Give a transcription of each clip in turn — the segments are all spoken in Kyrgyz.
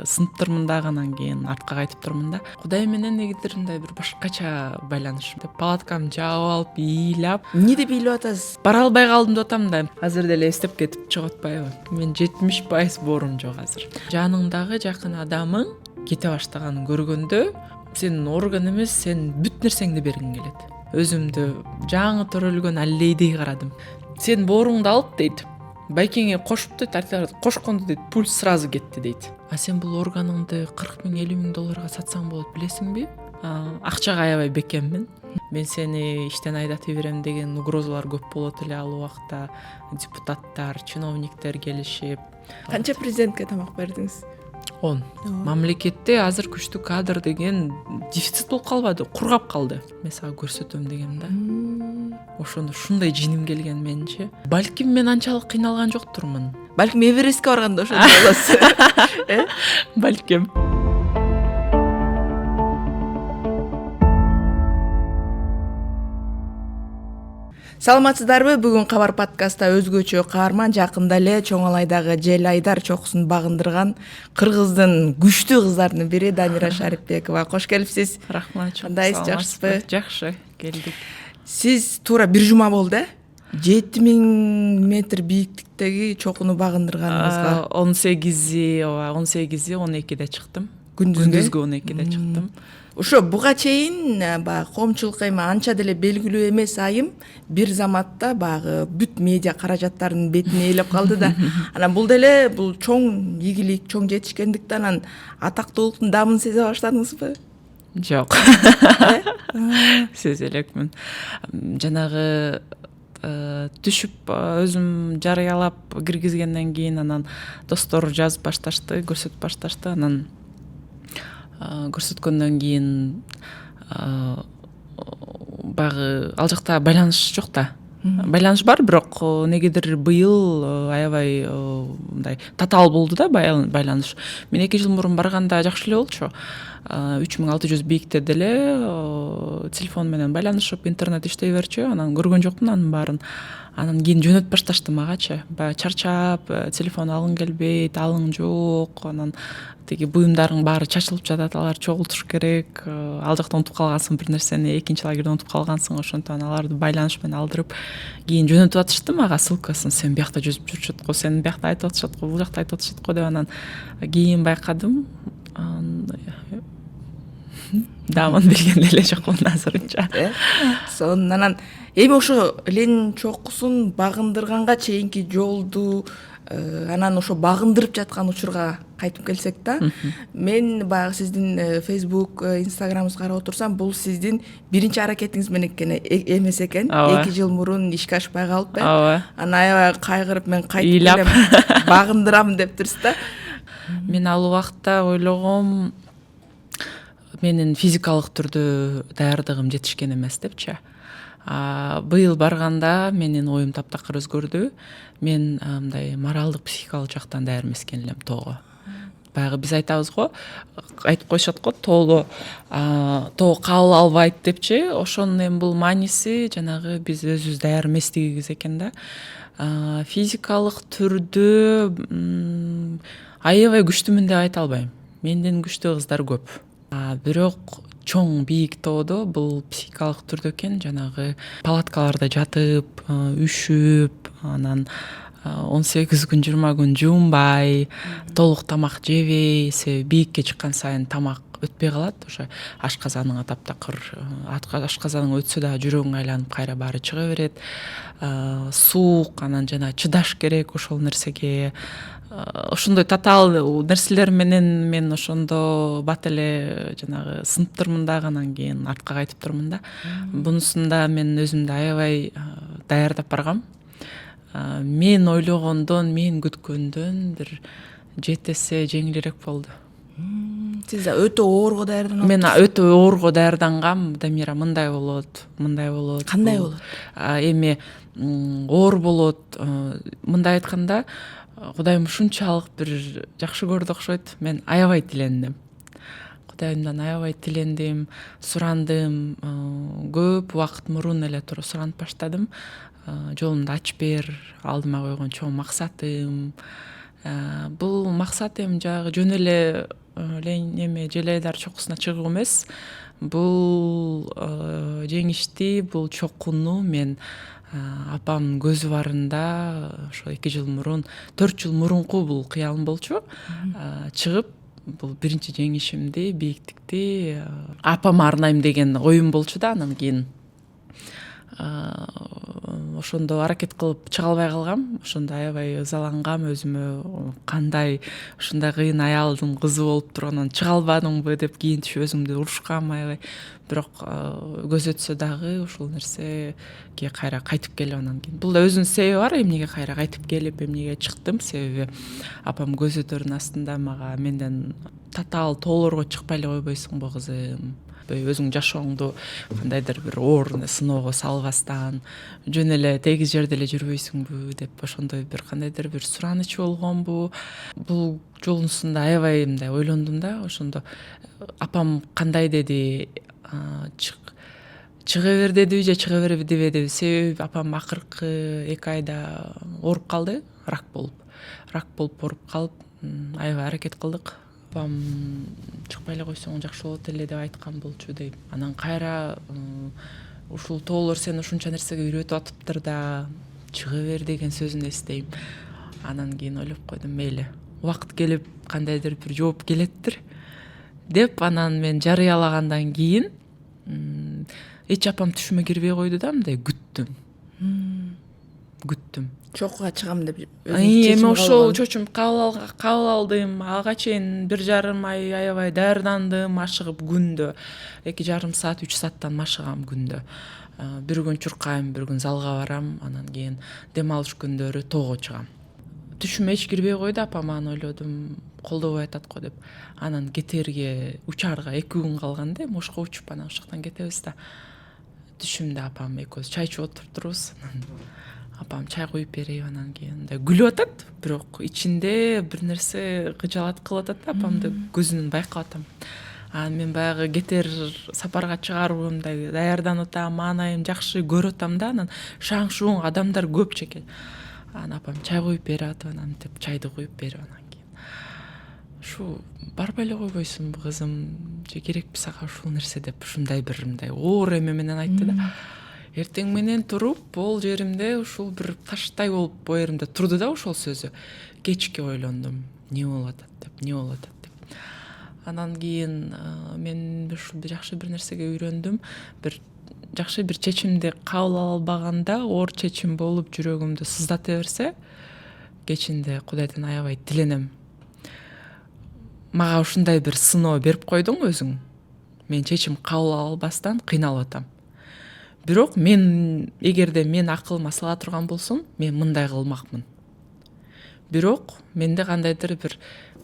сынып турмун дагы, анан кийин артка кайтып турмун да. Кудай менен негидир мындай бир башкача байланыш. Палаткамды жаап алып, ыйлап. Эмне деп ыйлап атасыз? Бара албай калдым деп атам да. Азыр деле эстеп кетип чыгып атпайбы? Мен 70% боорум жок азыр. Жаныңдагы жакын адамың кете баштаганын көргөндө сенин орган эмес, сен бүт нерсеңди бергиң келет. Өзүмдү жаңы төрөлгөн аллейдей карадым. Сен бооруңду алып дейт. Байкеңе кошуп дейт, кошкондо дейт, пульс сразу кетти дейт. А сен бул органыңды 40 000, 50 000 долларга сатсаң болот, билесиңби? Акчага аябай бекеммин. Мен сени иштен айдатып берем деген угрозалар көп болот эле ал убакта. Депутаттар, чиновниктер келишип. Канча президентке тамак бердиңиз? 10. Мамлекетте азыр күчтүү кадр деген дефицит болуп калбады, кургап калды. Мен сага көрсөтөм дегем да. Ошондо ушундай жиним келген менчи. Балким мен анчалык кыйналган жоктурмун. Балким Эверестке барганда ошондой болосуз. Балким. Саламатсыздарбы? Бүгүн Кабар подкастта өзгөчө каарман жакында эле Чоңалайдагы Жел Айдар чокусун багындырган Кыргыздын күчтүү кыздарынын бири Дамира Шарипбекова. Кош келипсиз. Рахмат. Кандайсыз, жакшысызбы? Жакшы, келдик. Сиз туура бир жума болду, 7000 метр бийиктиктеги чокуну багындырганыңызга. 18-и 12-де чыктым. Күндүзгү 12-де чыктым. Ошо буга чейин баягы коомчулукка эми анча деле белгилүү эмес айым бир заматта баягы бүт медиа каражаттарынын бетине ээлеп калды да. Анан бул деле бул чоң ийгилик, чоң жетишкендиктен анан атактуулуктун дамын сезе баштадыңызбы? Жок. Сезе элекмин. Жанагы түшүп өзүм жарыялап киргизгенден кийин анан достор жазып башташты, көрсөтүп башташты. Анан көрсөткөндөн кийин баягы ал жакта байланыш жок да. Байланыш бар, бирок негедир быйыл аябай мындай татаал болду да байланыш. Мен 2 жыл мурун барганда жакшы эле болчу. 3600 бийикте деле телефон менен байланышып, интернет иштей берчү. Анан көргөн жокмун анын баарын. Анан кийин жөнөтүп башташты магачы. Баягы чарчап, телефон алгың келбейт, алың жок. Анан тиги буюмдарың баары чачылып жатат, алар чогултуш керек. Ал жакта унутуп калгансың бир нерсени, экинчи лагерде унутуп калгансың, ошондон аларды байланыш менен алдырып кийин жөнөтүп атышты мага ссылкасын. Сен биякта жүзүп жүрчүт го, сен биякта айтып атышат го, бул жакта айтып атышат го деп анан кийин байкадым. Дамын билген эле жокмун азырынча. Анан эми ошо Ленин чокусун багындырганга чейинки жолду анан ошо багындырып жаткан учурга кайтып келсек да, мен баягы сиздин Facebook, Instagramыңызды карап отурсам, бул сиздин биринчи аракетиңиз менен эмес экен. 2 жыл мурун ишке ашпай калып, анан аябай кайгырып мен кайтып келем, багындырам деп турсуз да. Мен ал убакта ойлогом, менин физикалык түрдө даярдыгым жетишкен эмес депчи. Быйыл барганда менин оюм таптакыр өзгөрдү. Мен мындай моралдык, психикалык жактан даяр эмескен элем тоого. Баягы биз айтабыз го, айтып коюшат го, тоо кабыл албайт депчи. Ошонун эми бул мааниси жанагы биз өзүбүз даяр эместигибиз экен да. Физикалык түрдө аябай күчтүүмүн деп айта албайм. Менден күчтүү кыздар көп. Бирок чоң бийик тоодо бул психикалык түрдө экен, жанагы палаткаларда жатып, үшүп, анан 18 күн 20 күн жуунбай, толук тамак жебей, бийикке чыккан сайын тамак өтпөй калат. Ошо ашказаныңа таптакыр, ашказаның өтсө да жүрөгүң айланып кайра баары чыга берет. Суук, анан жана чыдаш керек ошол нерсеге. Ошондой татаал нерселер менен мен ошондо бат эле жанагы сынып турмун дагы, анан кийин артка кайтып турмун да. Бунусунда мен өзүмдү аябай даярдап баргам. Мен ойлогондон, мен күткөндөн бир 7 эсе жеңилирээк болду. Сиз өтө оорго даярданып? Мен өтө оорго даярдангам. Дамира, мындай болот, мындай болот. Кандай болот? Эми оор болот. Мындай айтканда, Кудайым ушунчалык бир жакшы көрдү окшойт. Мен аябай тилендим. Кудайымдан аябай тилендим, сурандым. Көп убакыт мурун эле туруп суранып баштадым. Жолумду ачып бер, алдыма койгон чоң максатым. Бул максат эми жагы жөн эле эме желайдар чокусуна чыгуу эмес. Бул жеңишти, бул чокуну мен апамдын көзү барында ошо 2 жыл мурун, 4 жыл мурунку бул кыялым болчу. Чыгып бул биринчи жеңишимди, бийиктикти апама арнайм деген оюм болчу да. Анан кийин ошондо аракет кылып чыга албай калгам. Ошондо аябай ызалангам өзүмө, кандай ушундай кыйын аялдын кызы болуп туруп анан чыга албадыңбы деп кийин түшүп өзүмдү урушкам аябай. Бирок көз өтсө дагы ушул нерсеге кайра кайтып келип анан кийин. Бул да өзүнүн себеби бар, эмнеге кайра кайтып келип, эмнеге чыктым. Себеби апам көзөтөрдүн астында мага менден татаал тоолорго чыкпай эле койбойсуңбу кызым? Өзүң жашооңду кандайдыр бир оор сыноого салбастан, жөн эле тегиз жерде эле жүрбөйсүңбү деп ошондой бир кандайдыр бир сураныч болгонбу. Бул жолунусунда аябай мындай ойлондум да. Ошондо апам кандай деди, чыга бер дедиби же чыга бербедиби деди. Себеби апам акыркы 2 айда ооруп калды, рак болуп ооруп калып, аябай аракет кылдык. Апам чыкпай эле койсоң жакшы болот эле деп айткан болчу дейм. Анан кайра ушул тоолор сени ушунча нерсеге үйрөтүп атыптыр да, чыга бер деген сөзүн эстейм. Анан кийин ойлоп койдум, мейли, убакыт келип кандайдыр бир жооп келеттир деп, анан мен жарыялагандан кийин эч апам түшүмө кирбей койду да, мындай күттүм. Чокуга чыгам деп Эми ошол чочум кабыл алдым. Ага чейин 1,5 ай аябай даярдандым, машыгып күндө 2,5 саат, 3 сааттан машыгам күндө. Бир күн чуркайм, бир күн залга барам, анан кийин дем алыш күндөрү тоого чыгам. Түшүмө эч кирбей койду, апам аны ойлодум, колдобой атат го деп. Анан кетерге учаарга 2 күн калган да, Ошко учуп анан ошоктон кетебиз да. Түшүмдө апам экөөбүз чай ичип отурубуз. Апам чай коюп берип, анан кийин мындай күлүп атат, бирок ичинде бир нерсе кыжалат кылып атат да, апамды көзүнөн байкап атам. Анан мен баягы кетер сапарга чыгаруу мындай даярданып атам, маанайым жакшы көрүп атам да. Анан шаң-шуң адамдар көп чекен. Анан апам чай коюп берип атып, анан деп чайды коюп берип, анан кийин ушу барбай эле койбойсуңбу кызым, же керекпи сага ушул нерсе деп ушундай бир мындай оор эме менен айтты да. Эртең менен туруп, бол жеримде ушул бир таштай болуп боеримде турду да ошол сөзү. Кечке ойлондум, эмне болуп атат деп. Анан кийин мен ушул жакшы бир нерсеге үйрөндүм. Бир жакшы бир чечимди кабыл ала албаганда, оор чечим болуп жүрөгүмдү сыздата берсе, кечинде Кудайдан аябай тиленем. Мага ушундай бир сыноо берип койдуң өзүң. Мен чечим кабыл ала албастан кыйналып атам. Бирок мен эгерде мен акылыма сала турган болсом, мен мындай кылмакмын. Бирок менде кандайдыр бир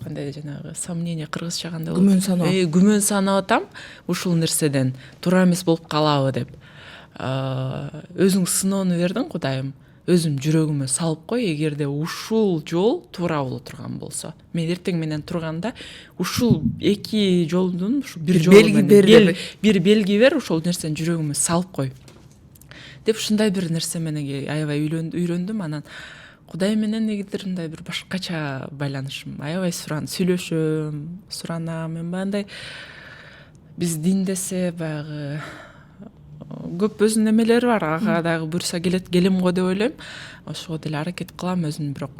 жанагы сомнение, кыргызча кандай болот? Күмөн санап атам, ушул нерседен туура эмес болуп калабы деп. Өзүң сыноону бердиң, Кудайым. Өзүм жүрөгүмө салып кой, эгерде ушул жол туура боло турган болсо. Мен эртең менен турганда ушул 2 жолдун ушул бир жолу менен бир белги бер, ошол нерсени жүрөгүмө салып кой деп ушундай бир нерсе менен аябай үйрөндүм. Анан Кудай менен эгерде мындай бир башкача байланышым, аябай сүйлөшөм, суранам. Мен бандай биз дин десе баягы көп өзүнүн эмелери бар. Ага дагы буйрса келем го деп ойлойм. Ошого деле аракет кылам өзүм, бирок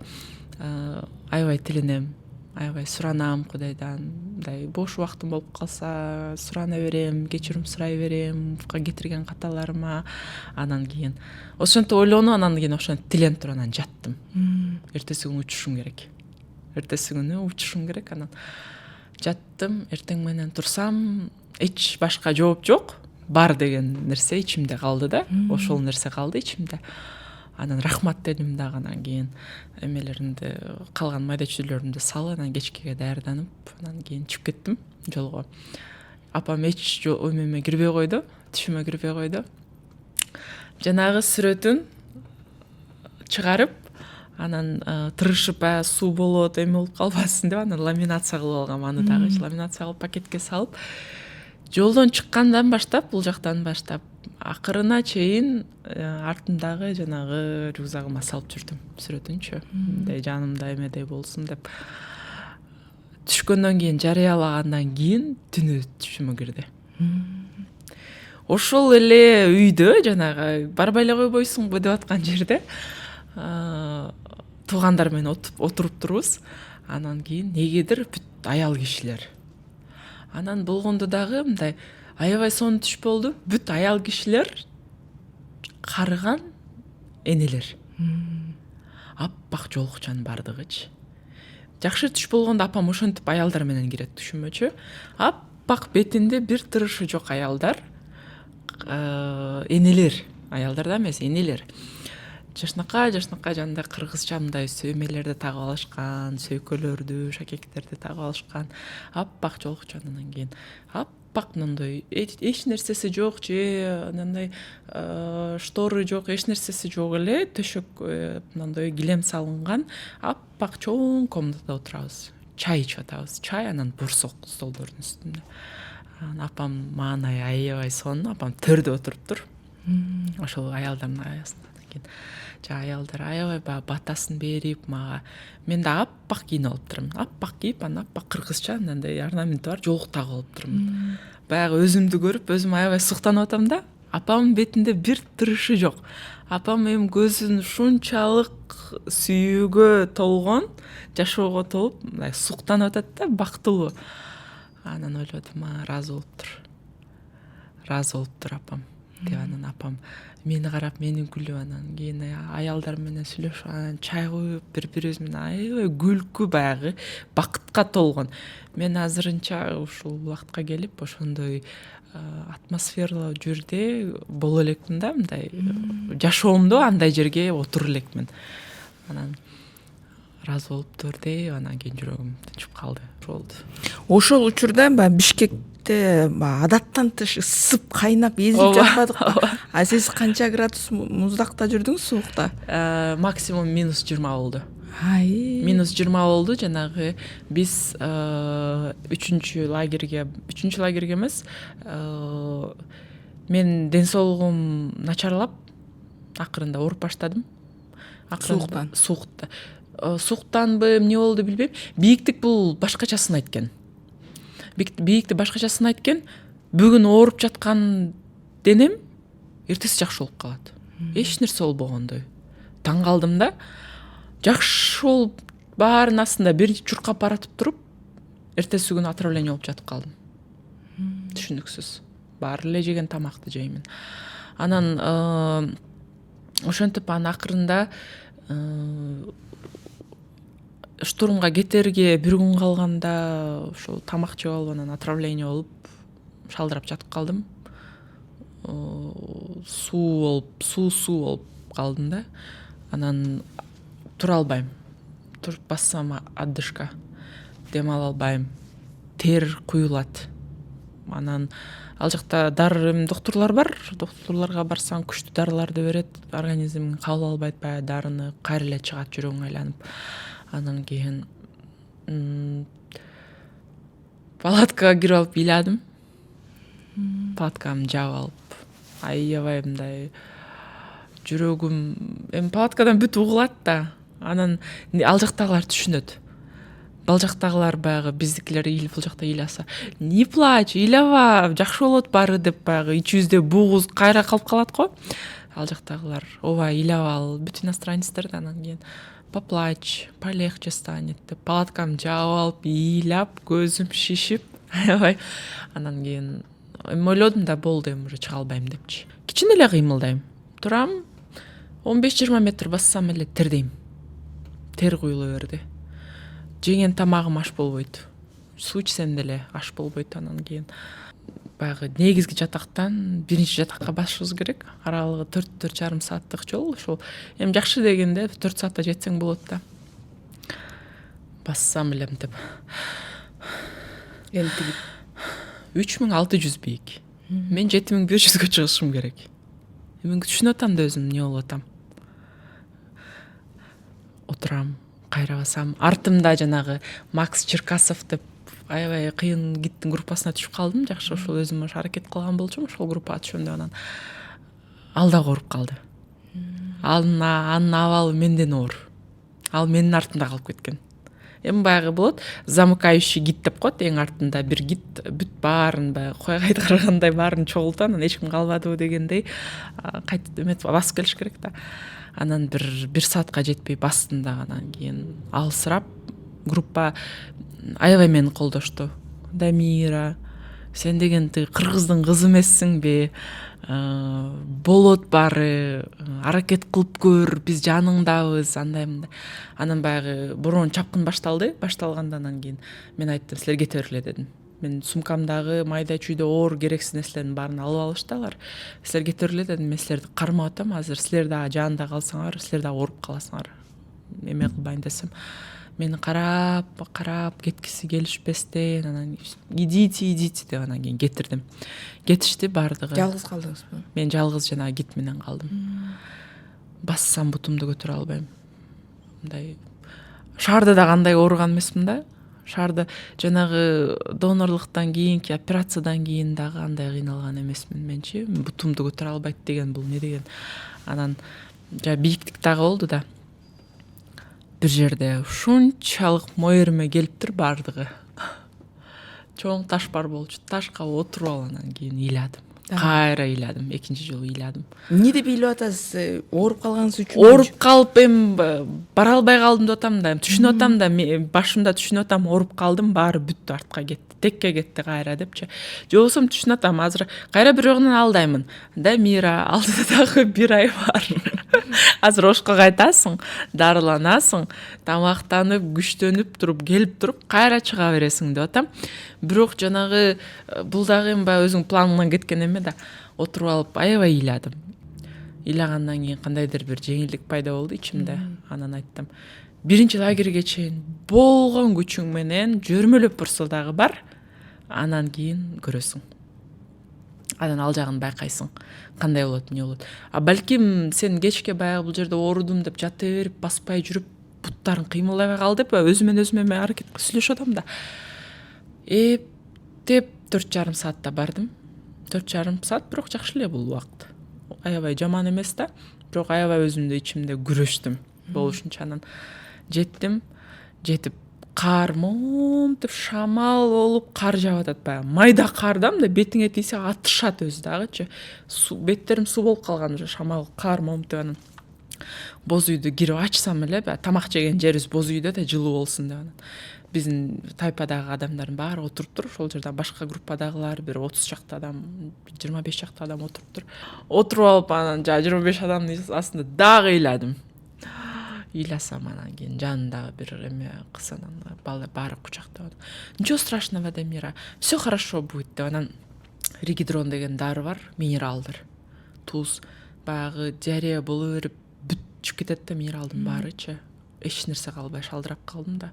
аябай тиленем, аябай суранам Кудайдан. Мындай бош убактым болуп калса, сурана берем, кечирим сурай берем, кетирген каталарыма. Анан кийин ошентип ойлонуп, анан кийин ошентип тиленип туруп анан жаттым. Эртеси күнү учушум керек. Анан жаттым. Эртең менен турсам, эч башка жооп жок. Бар деген нерсе ичимде калды да. Ошол нерсе калды ичимде. Анан рахмат дедим дагы. Анан кийин эмелеримди, калган майда чүйдөлөрүмдү салып, анан кечкеге даярданып, анан кийин чыгып кеттим жолго. Апам эч эме кирбей койду, түшүмө кирбей койду. Жанагы сүрөтүн чыгарып, анан тырышып, суу болот, эме болуп калбасын деп, анан ламинация кылып алгам. Аны дагы ламинация кылып пакетке салып, жолдон чыккандан баштап, бул жактан баштап акырына чейин артымдагы жанагы рюкзагыма салып жүрдүм сүрөтүнчү. Мындай жанымда эмедей болсун деп. Түшкөндөн кийин жарыялагандан кийин түнү түшүмө кирди. Ошол эле үйдө жанагы барбай эле койбойсуңбу деп аткан жерде туугандар менен отуруп турубуз. Анан кийин негедир бүт аял кишилер. Анан болгондо дагы мындай аябай сонун түш болду. Бүт аял кишилер карыган энелер. Аппак жолукчан бардыгычы. Жакшы түш болгондо апам ошентип аялдар менен кирет түшүмөчү. Аппак бетинде бир тырышы жок аялдар. Энелер. Аялдар да эмес, энелер. Жашнакай жанда кыргызча мындай сөймелерди тагып алышкан, сөйкөлөрдү, шакектерди тагып алышкан. Аппак жолукчан анан кийин аппак мындай эч нерсеси жок же мындай шторы жок, эч нерсеси жок эле, төшөк мындай килем салынган аппак чоң комнатада отурабыз. Чай ичип атабыз. Чай анан бурсок столдордун үстүндө. Апам мага аябай сонун, апам төрдө отуруптур. Ошол аялдардын аясында. Аялдар аябай батасын берип мага. Мен да аппак кийинип алыптырмын. Аппак кийип, анан аппак кыргызча мындай орнаменти бар жолук тагып алыптырмын. Баягы өзүмдү көрүп, өзүм аябай суктанып атам да. Апамдын бетинде бир тырышы жок. Апам эми көзүн ушунчалык сүйүүгө толгон, жашоого толуп, мындай суктанып атат да, бактылуу. Анан ойлодум, ыраазы болуптур апам. Деп анан апам мени карап, мени күлүп, анан кийин аялдар менен сүйлөшүп, анан чай куюп, бири-бирибиз менен аябай күлкү, баягы бакытка толгон. Мен азырынча ушул убакытка келип, ошондой атмосфералуу жерде боло элекмин да, мындай жашоомдо андай жерге отура элекмин. Анан ыраазы болуптур деп, анан кийин жүрөгүм тынчып калды. Ошол учурда Бишкекте адаттан тыш ысып кайнап эзип жатпадыкпы? А сиз канча градус муздакта жүрдүңүз, суукта? Максимум -20 болду. -20 болду. Жанагы биз 3-чү лагерге эмес, мен ден соолугум начарлап, акырында ооруп баштадым. Сууктанбы, эмне болду билбейм. Бийиктик бул башкачасын айткен. Бүгүн ооруп жаткан денем эртеси жакшы болуп калат. Эч нерсе болбогондой. Таң калдым да. Жакшы болуп, баарынын астында бир чуркап баратып туруп, эртеси күнү отравление болуп жатып калдым. Түшүнүксүз. Баары эле жеген тамакты жеймин. Анан ошентип анан акырында штурмга кетерге бир күн калганда ошол тамак жеп алып анан отравление болуп шалдырап жатып калдым. Суу болуп калдым да. Анан тура албайм. Туруп бассам отдышка. Дем ала албайм. Тер куюлат. Анан ал жакта доктурлар бар. Доктурларга барсаң күчтүү дарыларды берет. Организм кабыл албайт баягы дарыны, кайра эле чыгат жүрөгүң айланып. Анан кийин палаткага кирип алып ыйладым. Палаткамды жаап алып, аябай мындай жүрөгүм эми палаткадан бүт угулат да. Анан ал жактагылар түшүнөт. Ал жактагылар баягы биздикилер бул жакта ыйласа, "Не плачь, ыйлаба, жакшы болот баары" деп баягы ичибизде бугуз кайра калып калат го. Ал жактагылар "Ооба, ыйлабал", бүт иностранецтер да. Анан кийин "Поплачь, полегче станет" деп палаткамды жаап алып, ыйлап, көзүм шишип, аябай. Анан кийин ойлодум да, болду, эми уже чыга албайм депчи. Кичине эле кыймылдайм. Турам, 15-20 метр бассам эле тердейм. Тер куюла берди. Жеген тамагым аш болбойт. Суу ичсем деле аш болбойт. Анан кийин баягы негизги жатактан биринчи жатакка басышыбыз керек. Аралыгы 4-4,5 сааттык жол. Ошол эми жакшы дегенде 4 саатта жетсең болот да. Бассам эле мынтип. Энтиги 3600 бийик. Мен 7100-гө чыгышым керек. Мен түшүнүп атам да өзүм эмне болуп атам. Отурам, кайра басам. Артымда жанагы Макс Черкасов деп аябай кыйын гиттин группасына түшүп калдым. Жакшы ошол өзүм аракет кылган болчумун ошол группага түшөмдө. Анан ал дагы ооруп калды. Анын абалы менден оор. Ал менин артымда калып кеткен. Эми баягы болот, замыкающий гид деп коет, эң артында бир гид бүт баарын баягы кой кайткаргандай баарын чогултуп, анан эч ким калбадыбы дегендей кайтып эметип басып келиш керек да. Анан бир саатка жетпей бастым да, анан кийин алысырап группа аябай мени колдошту. Дамира, сен деген кыргыздын кызы эмессиңби? Болот баары, аракет кылып көр, биз жаныңдабыз, андай мындай. Анан баягы борон чапкын башталгандан кийин мен айттым, силер кете бергиле дедим. Мен сумкамдагы майда чүйдө оор керексиз нерселердин баарын алып алышты алар. Силер кете бергиле дедим, мен силерди кармап атам, азыр силер дагы жанында калсаңар, силер дагы ооруп каласыңар. Эме кылбайын десем, мени карап кеткиси келишпестен, анан идите деп анан кийин кетирдим. Кетишти бардыгы. Жалгыз калдыңызбы? Мен жалгыз жана гид менен калдым. Бассам бутумду көтөрө албайм. Мындай шаарда да кандай ооруган эмесмин да. Шаарда жанагы донорлуктан кийинки операциядан кийин дагы андай кыйналган эмесмин менчи. Бутумду көтөрө албайт деген бул не деген. Анан бийиктик дагы болду да. Бир жерде ушунчалык моериме келиптир бардыгы. Чоң таш бар болчу. Ташка отуруп алып анан кийин ыйладым. Кайра ыйладым, экинчи жолу ыйладым. Эмне деп ыйлап атасыз? Ооруп калганыңыз үчүн? Ооруп калып бара албай калдым деп атам да, түшүнүп атам да, башымда түшүнүп атам, ооруп калдым, баары бүттү, артка кетти, текке кетти кайра депчи. Же болбосо түшүнүп атам, азыр кайра бир жогунан алдаймын. Дамира, алдыда дагы бир ай бар. Азыр ошко кайтасың, дарыланасың, тамактанып, күчтөнүп туруп, келип туруп, кайра чыга бересиң деп атам. Бирок жанагы бул дагы эми баягы өзүң планыңан кеткен эме да. Отуруп алып аябай ыйладым. Ыйлагандан кийин кандайдыр бир жеңилдик пайда болду ичимде. Анан айттым, биринчи лагерге чейин болгон күчүң менен жөрмөлөп турса дагы бар, анан кийин көрөсүң. Анан ал жагын байкайсың. Кандай болот, эмне болот. Балким сен кечке баягы бул жерде оорудум деп жата берип, баспай жүрүп, буттарың кыймылдабай калды деп өзүмө аракет сүйлөшүп атам да. Деп 4,5 саатта бардым. 4,5 саат, бирок жакшы эле бул убакыт. Аябай жаман эмес да, бирок аябай өзүмдө ичимде күрөштүм болушунча. Анан жетип кар монтип шамал болуп кар жаап атат, баягы майда кар да, мындай бетиңе тийсе атышат өзү дагычы. Беттерим суу болуп калган уже, шамал кар монтип. Анан боз үйдү кирип ачсам эле, тамак жеген жерибиз боз үйдө да, жылуу болсун деп. Анан биздин тайпадагы адамдардын баары отуруптур. Ошол жерде башка группадагылар бир 30 чакты адам, 25 чакты адам отуруптур. Отуруп алып анан 25 адамдын астында дагы ыйладым. Ыйласам анан кийин жанындагы бир эме кыз анан баары кучактап. Ничего страшного, Дамира. Все хорошо будет деп. Анан ригидрон деген дары бар, минералдыр. Туз баягы диарея боло берип бүт чыгып кетет да, минералдын баарычы. Эч нерсе калбай шалдырап калдым да.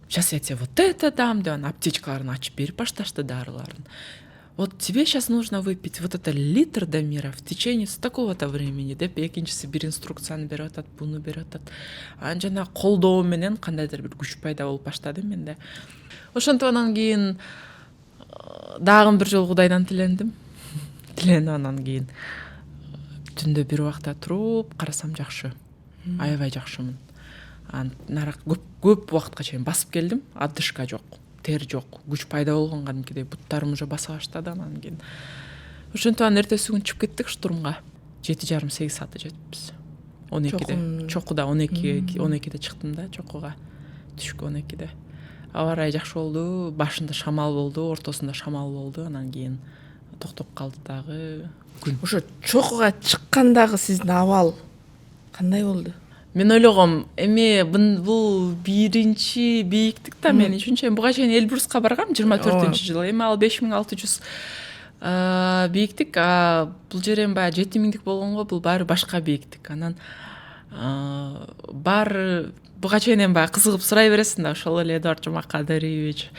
Сейчас я тебе вот это дам, деп аптечкаларын ачып берип башташты дарыларын. Вот тебе сейчас нужно выпить вот это литр Дамира в течение такого-то времени деп экинчиси бир инструкцияны берип атат, буну берип атат. Анан жана колдоо менен кандайдыр бир күч пайда болуп баштады менде. Ошентип анан кийин дагы бир жолу Кудайдан тилендим. Анан кийин түндө бир убакта туруп карасам жакшы. Аябай жакшымын. Нарак көп убакытка чейин басып келдим. Адышка жок, тер жок, күч пайда болгон кадимкидей буттарым уже баса баштады. Анан кийин ошентип анан эртеси күн чыгып кеттик штурмга. 7,5-8 саатта жетипиз. 12-де. Чокуда 12-де чыктым да, чокуга. Түшкү 12-де. Аба ырайы жакшы болду, башында шамал болду, ортосунда шамал болду. Анан кийин токтоп калды дагы күн. Ошо чокуга чыккандагы сиздин абал кандай болду? Мен ойлогом, эми бул биринчи бийиктик да мен үчүн. Буга чейин Эльбруска баргам 24-жылы. Эми ал 5600 бийиктик. Бул жер эми баягы 7000дик болгонго, бул баары башка бийиктик. Анан бар буга чейин эми баягы кызыгып сурай бересиң да, ошол эле Эдуард Жумакадырович,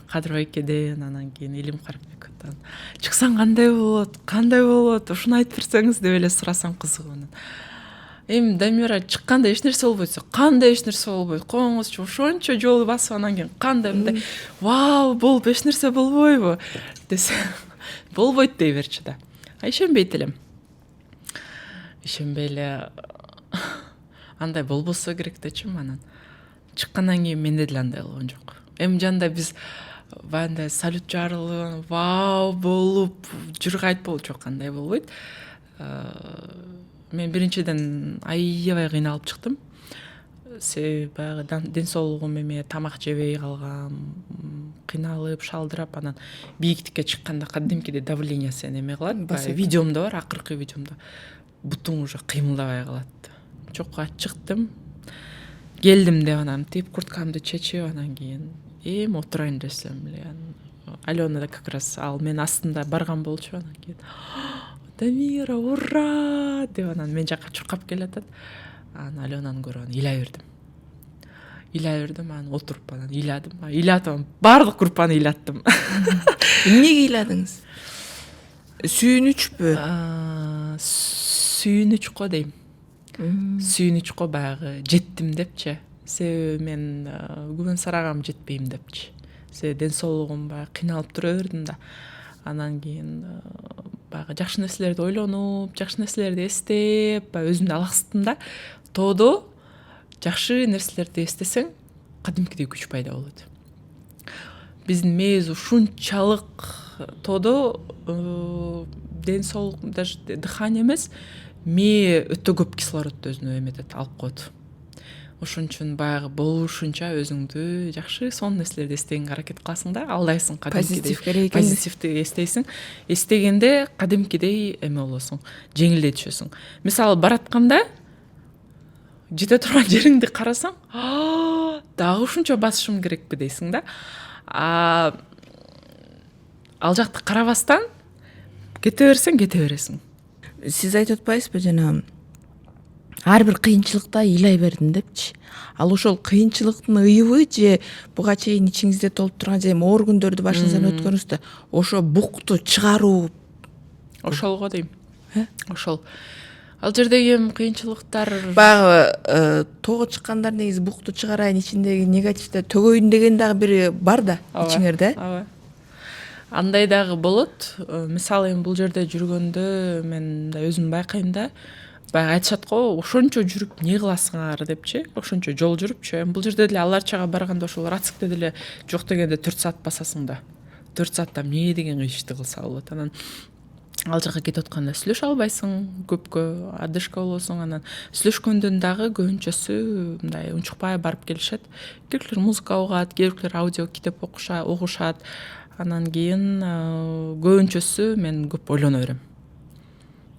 Кадырбекеден, анан кийин Илим Карпбековдон. Чыксаң кандай болот, ушуну айтып берсеңиз деп эле сурасам кызыгып. Анан эми Дамира чыкканда эч нерсе болбойт. Кандай эч нерсе болбойт. Коңуз ошончо жол басып анан кийин кандай мындай вау, болуп эч нерсе болбойбу десе болбойт дей берчи да. Ишенбейт элем. Ишенбей эле андай болбосо керек дечим, анан чыккандан кийин менде деле андай болгон жок. Эми жанда биз баягындай салют жарылып, вау болуп, жыргайт болуп жок, андай болбойт. Мен биринчиден аябай кыйналып чыктым. Баягы ден соолугум эме тамак жебей калгам, кыйналып, шалдырап, анан бийиктикке чыкканда кадимкидей давлениясы неме кылат. Видеомдо бар, акыркы видеомдо бутуң уже кыймылдабай калат. Чокка чыктым. Келдим деп анан тип курткамды чечип, анан кийин эми отурайын десем эле Алена да как раз ал мен астында барган болчу, анан кийин Дамира, ура деп анан мен жакка чуркап келатат. Анан Аленаны көрүп анан ыйлай бердим, анан отуруп анан ыйладым. Ыйлатам, баардык группаны ыйлаттым. Эмнеге ыйладыңыз? Сүйүнүчпү? Сүйүнүч го дейм. Сүйүнүч го баягы жеттим депчи. Себеби мен күбөн сарагам жетпейм депчи. Себеби ден соолугум баягы кыйналып тура бердим да. Анан кийин баягы жакшы нерселерди ойлонуп, жакшы нерселерди эстеп, өзүмдү алаксыттым да. Тоодо жакшы нерселерди эстесең, кадимкидей күч пайда болот. Биздин мээбиз ушунчалык тоодо ден соолук, даже дыхание эмес, мээ өтө көп кислородду өзүнө эметет, алып коет. Ошон үчүн баягы болушунча өзүңдү жакшы сонун нерселерди эстегенге аракет кыласың да, алдайсың кадимкидей. Позитивди эстейсиң. Эстегенде кадимкидей эме болосуң, жеңилдей түшөсүң. Мисалы баратканда жете турган жериңди карасаң, дагы ушунча басышым керекпи дейсиң да. Ал жакты карабастан кете бересиң. Сиз айтып атпайсызбы жана ар бир кыйынчылыкта ыйлай бердим депчи. Ал ошол кыйынчылыктын ыйыбы же буга чейин ичиңизде толуп турган же оор күндөрдү башыңыздан өткөнүздө ошо букту чыгаруу ошолго дейм. Ошол. Ал жердеги кыйынчылыктар баягы тоого чыккандар негизи букту чыгарайын, ичиндеги негативди төгөйүн деген дагы бири бар да ичиңерде. Ооба. Андай дагы болот. Мисалы эми бул жерде жүргөндө мен өзүм байкайм да. Баягы айтышат го, ошончо жүрүп не кыласыңар депчи. Ошончо жол жүрүпчү. Бул жерде деле аларчага барганда ошол рацикте деле жок дегенде 4 саат басасың да. 4 саатта эмне деген ишти кылса болот. Анан ал жака кетип атканда сүйлөшө албайсың, көпкө адышка болосуң. Анан сүйлөшкөндөн дагы көбүнчөсү мындай унчукпай барып келишет. Кээ музыка угат, кээ аудио китеп окушат. Анан кийин көбүнчөсү мен көп ойлоно берем.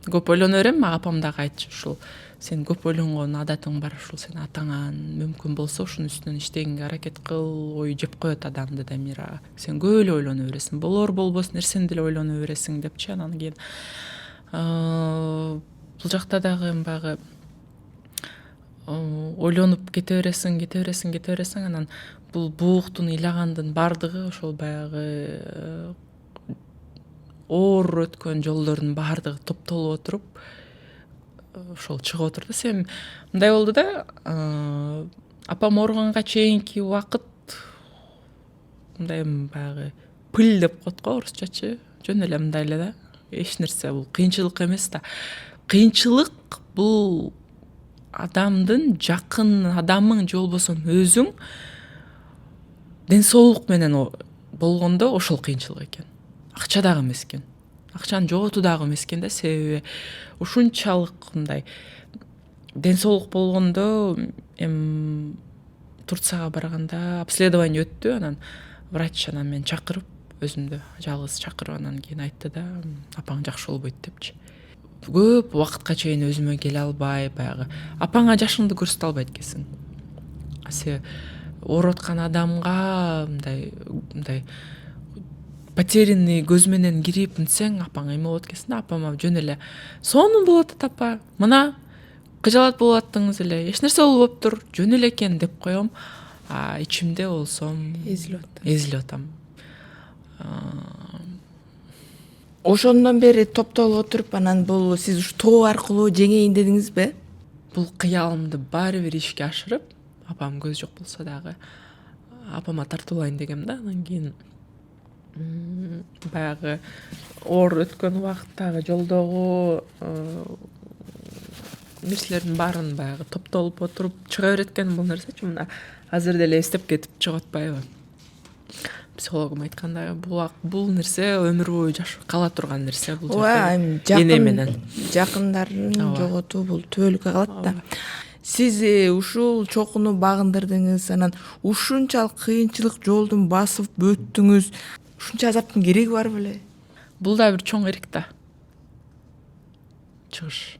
Апам дагы айтчу, ушул сен көп ойлонгон адатың бар, ушул сен атаңан мүмкүн болсо ушунун үстүнөн иштегенге аракет кыл, ой жеп коет адамды Дамира. Сен көп эле ойлоно бересиң, болор болбос нерсени деле ойлоно бересиң депчи. Анан кийин бул жакта дагы баягы ойлонуп кете бересиң, анан бул бууктун ыйлагандын баардыгы ошол баягы оор өткөн жолдордун баардыгы топтолуп отуруп ошол чыгып отур да. Сен мындай болду да, апам ооруганга чейинки убакыт мындай баягы пыл деп коет го орусчачы, жөн эле мындай эле да. Эч нерсе бул кыйынчылык эмес да. Кыйынчылык бул адамдын жакын адамың же болбосо өзүң ден соолук менен болгондо ошол кыйынчылык экен. Акча дагы эмес экен. Акчаны жоготуу дагы эмес экен да. Себеби ушунчалык мындай ден соолук болгондо Турцияга барганда обследование өттү. Анан врач анан мен чакырып, өзүмдү жалгыз чакырып, анан кийин айтты да, апаң жакшы болбойт депчи. Көп убакытка чейин өзүмө келе албай, баягы апаңа жашыңды көрсөтө албайт экенсиң. Ооруп аткан адамга мындай потерянный көз менен кирип мынтсең, апаң эме болот экенсиң да. Апама жөн эле сонун болот апа, мына кыжалат болуп аттыңыз эле, эч нерсе болбоптур, жөн эле экен деп коем. Ичимде болсом эзилип атам. Ошондон бери топтолуп отуруп, анан бул сиз ушу тоо аркылуу жеңейин дедиңизби? бул кыялымды баары бир ишке ашырып, апам көз жок болсо дагы апама тартуулайын дегем да. Анан кийин баягы оор өткөн убакыттагы жолдогу нерселердин баарын баягы топтолуп отуруп чыга берет экен бул нерсечи. Мына азыр деле эстеп кетип чыгып атпайбы. Психологум айткандай бул нерсе өмүр бою кала турган нерсе бул. Ооба, эне менен жакындарын жоготуу бул түбөлүккө калат да. Сиз ушул чокуну багындырдыңыз, анан ушунчалык кыйынчылык жолдун басып өттүңүз. Ушунча азаптын кереги бар беле? Бул да бир чоң эрик да. Чыгыш.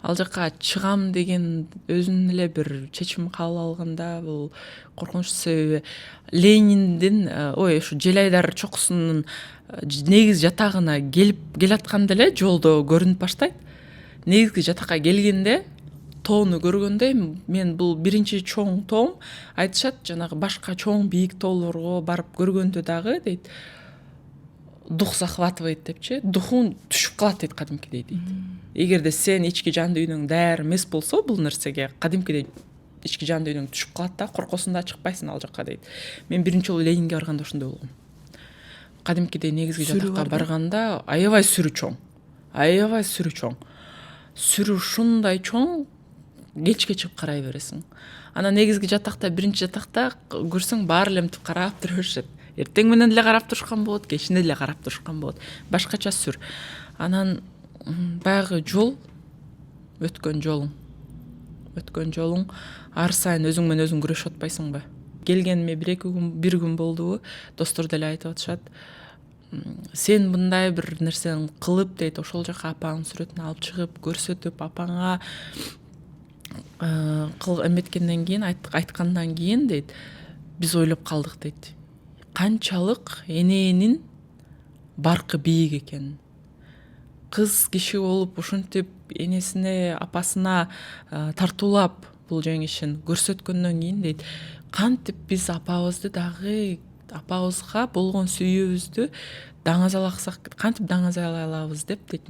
Ал жакка чыгам деген өзүнүн эле бир чечим кабыл алганда бул коркунучтуу себеби Лениндин ушу Желайдар чокусунун негизи жатагына келатканда эле жолдо көрүнүп баштайт. Негизги жатакка келгенде тоону көргөндө мен бул биринчи чоң тоом, айтышат, жанагы башка чоң бийик тоолорго барып көргөндө дагы дейт, дух захватывает депчи, духун түшүп калат дейт кадимкидей дейт. Эгерде сен ички жан дүйнөң даяр эмес болсо бул нерсеге кадимкидей ички жан дүйнөң түшүп калат да, коркосуң да чыкпайсың ал жакка дейт. Мен биринчи жолу Ленинге барганда ошондой болгом. Кадимкидей негизги жатакка барганда аябай сүрү чоң. Сүрү ушундай чоң, кечке чыгып карай бересиң. Анан негизги жатакта, биринчи жатакта көрсөң баары эле мынтип карап тура беришет. Эртең менен деле карап турушкан болот, кечинде деле карап турушкан болот. Башкача сүр. Анан баягы жол, өткөн жолуң ар сайын өзүң менен өзүң күрөшүп атпайсыңбы? Келгениме бир күн болдубу, достор деле айтып атышат. Сен мындай бир нерсени кылып дейт, ошол жака апаңдын сүрөтүн алып чыгып, көрсөтүп, апаңа эметкенден кийин, айткандан кийин дейт, биз ойлоп калдык дейт. Канчалык эненин баркы бийик экен. Кыз киши болуп ушинтип энесине, апасына тартуулап бул жеңишин көрсөткөндөн кийин дейт, кантип биз апабызды дагы, апабызга болгон сүйүүбүздү кантип даңазалай алабыз деп дейт.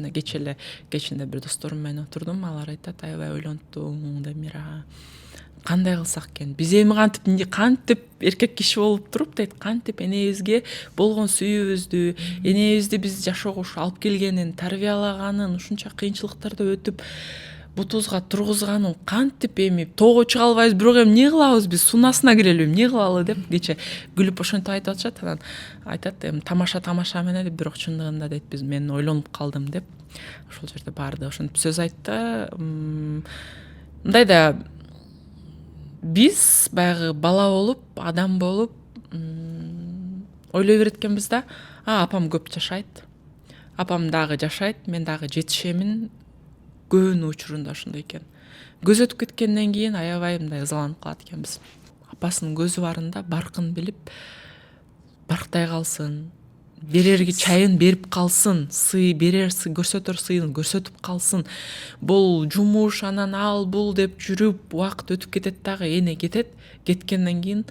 Кечинде бир досторум менен отурдум, алар айтат, аябай ойлонттум, Дамира. Кандай кылсак экен? Биз эми кантип эркек киши болуп туруп дейт, кантип энебизге болгон сүйүүбүздү, энебизди биз жашоого ушу алып келгенин, тарбиялаганын, ушунча кыйынчылыктарды өтүп бутубузга тургузганын кантип эми тоого чыга албайбыз, бирок эми эмне кылабыз, биз суунасына кирелби, эмне кылалы деп кече күлүп ошентип айтып атышат. Анан айтат, эми тамаша менен деп, бирок чындыгында дейт, мен ойлонуп калдым деп. Ошол жерде баарды ошентип сөз айтты. Мындай да биз баягы бала болуп, адам болуп ойлой берет экенбиз да, апам көп жашайт, апам дагы жашайт, мен дагы жетишемин. Көбүнүн учурунда ошондой экен. Көз өтүп кеткенден кийин аябай мындай ызаланып калат экенбиз. Апасынын көзү барында баркын билип, барктай калсын, берерги чайын берип калсын, көрсөтөр сыйын көрсөтүп калсын. Бул жумуш, анан ал бул деп жүрүп, убакыт өтүп кетет дагы, эне кеткенден кийин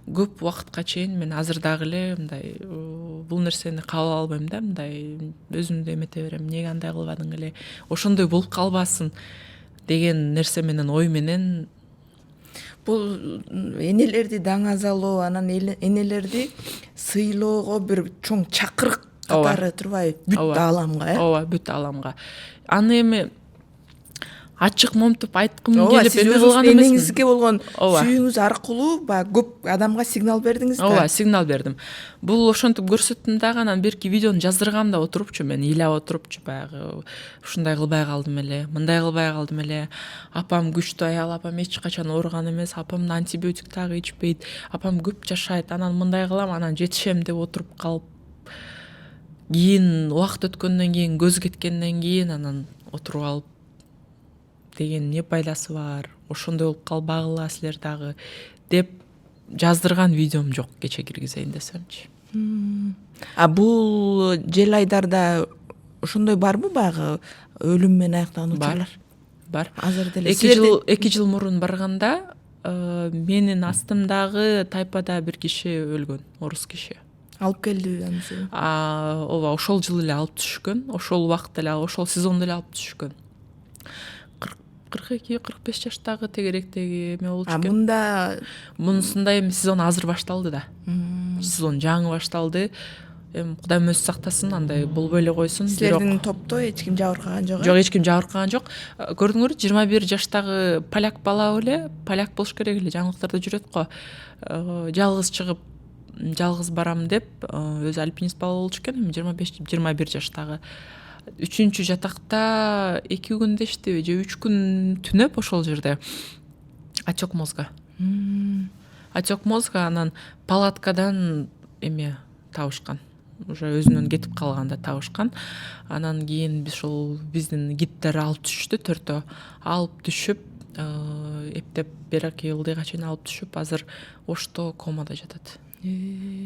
көп убакытка чейин мен азыр дагы эле мындай бул нерсени кабыл албайм да, мындай өзүмдү эмете берем, эмнеге андай кылбадың эле, ошондой болуп калбасын деген нерсе менен, ой менен. Бул энелерди даңазалоо, анан энелерди сыйлоого бир чоң чакырык катары турбайбы бүт ааламга, Ооба, бүт ааламга. Аны эми ачык момтуп айткым келип эме кылган эмесмин. Энеңизге болгон сүйүүңүз аркылуу баягы көп адамга сигнал бердиңиз да. Ооба, сигнал бердим. Бул ошентип көрсөттүм дагы, анан берки видеону жаздыргам да отурупчу, мен ыйлап отурупчу, баягы ушундай кылбай калдым эле, мындай кылбай калдым эле. Апам күчтүү аял, апам эч качан ооруган эмес, апам антибиотик дагы ичпейт, апам көп жашайт, анан мындай кылам, анан жетишем деп отуруп калып, кийин убакыт өткөндөн кийин, көз кеткенден кийин анан отуруп алып деген не пайдасы бар, ошондой болуп калбагыла силер дагы деп жаздырган видеом жок, кече киргизейин десемчи. Бул Желайдарда ошондой барбы, баягы өлүм менен аяктаган учурлар? Бар. Азыр деле 2 жыл мурун барганда менин астымдагы тайпада бир киши өлгөн, орус киши. Алып келдиби анысы? Ооба, ошол жылы эле алып түшкөн, ошол убакытта эле, ошол сезондо эле алып түшкөн. 42-45 жаштагы тегеректеги эме болчу экен. Мында Мунусунда эми сезон азыр башталды да. Сезон жаңы башталды. Эми Кудайым өзү сактасын, андай болбой эле койсун. силердин топто эч ким жабыркаган жок? Жок, эч ким жабыркаган жок. Көрдүңөрбү, 21 жаштагы поляк бала эле, поляк болуш керек эле, жаңылыктарда жүрөт го. Жалгыз чыгып, жалгыз барам деп, өзү альпинист бала болчу экен, 25-21 жаштагы. 3-чү жатакта 2 күн дештиби, же 3 күн түнөп ошол жерде. Отек мозга. Отек мозга, анан палаткадан эме табышкан. Уже өзүнөн кетип калганда табышкан. Анан кийин ошол биздин гидтер алып түшүштү, 4төө алып түшүп, эптеп 1-2 жылга чейин алып түшүп, азыр Ошто комада жатат.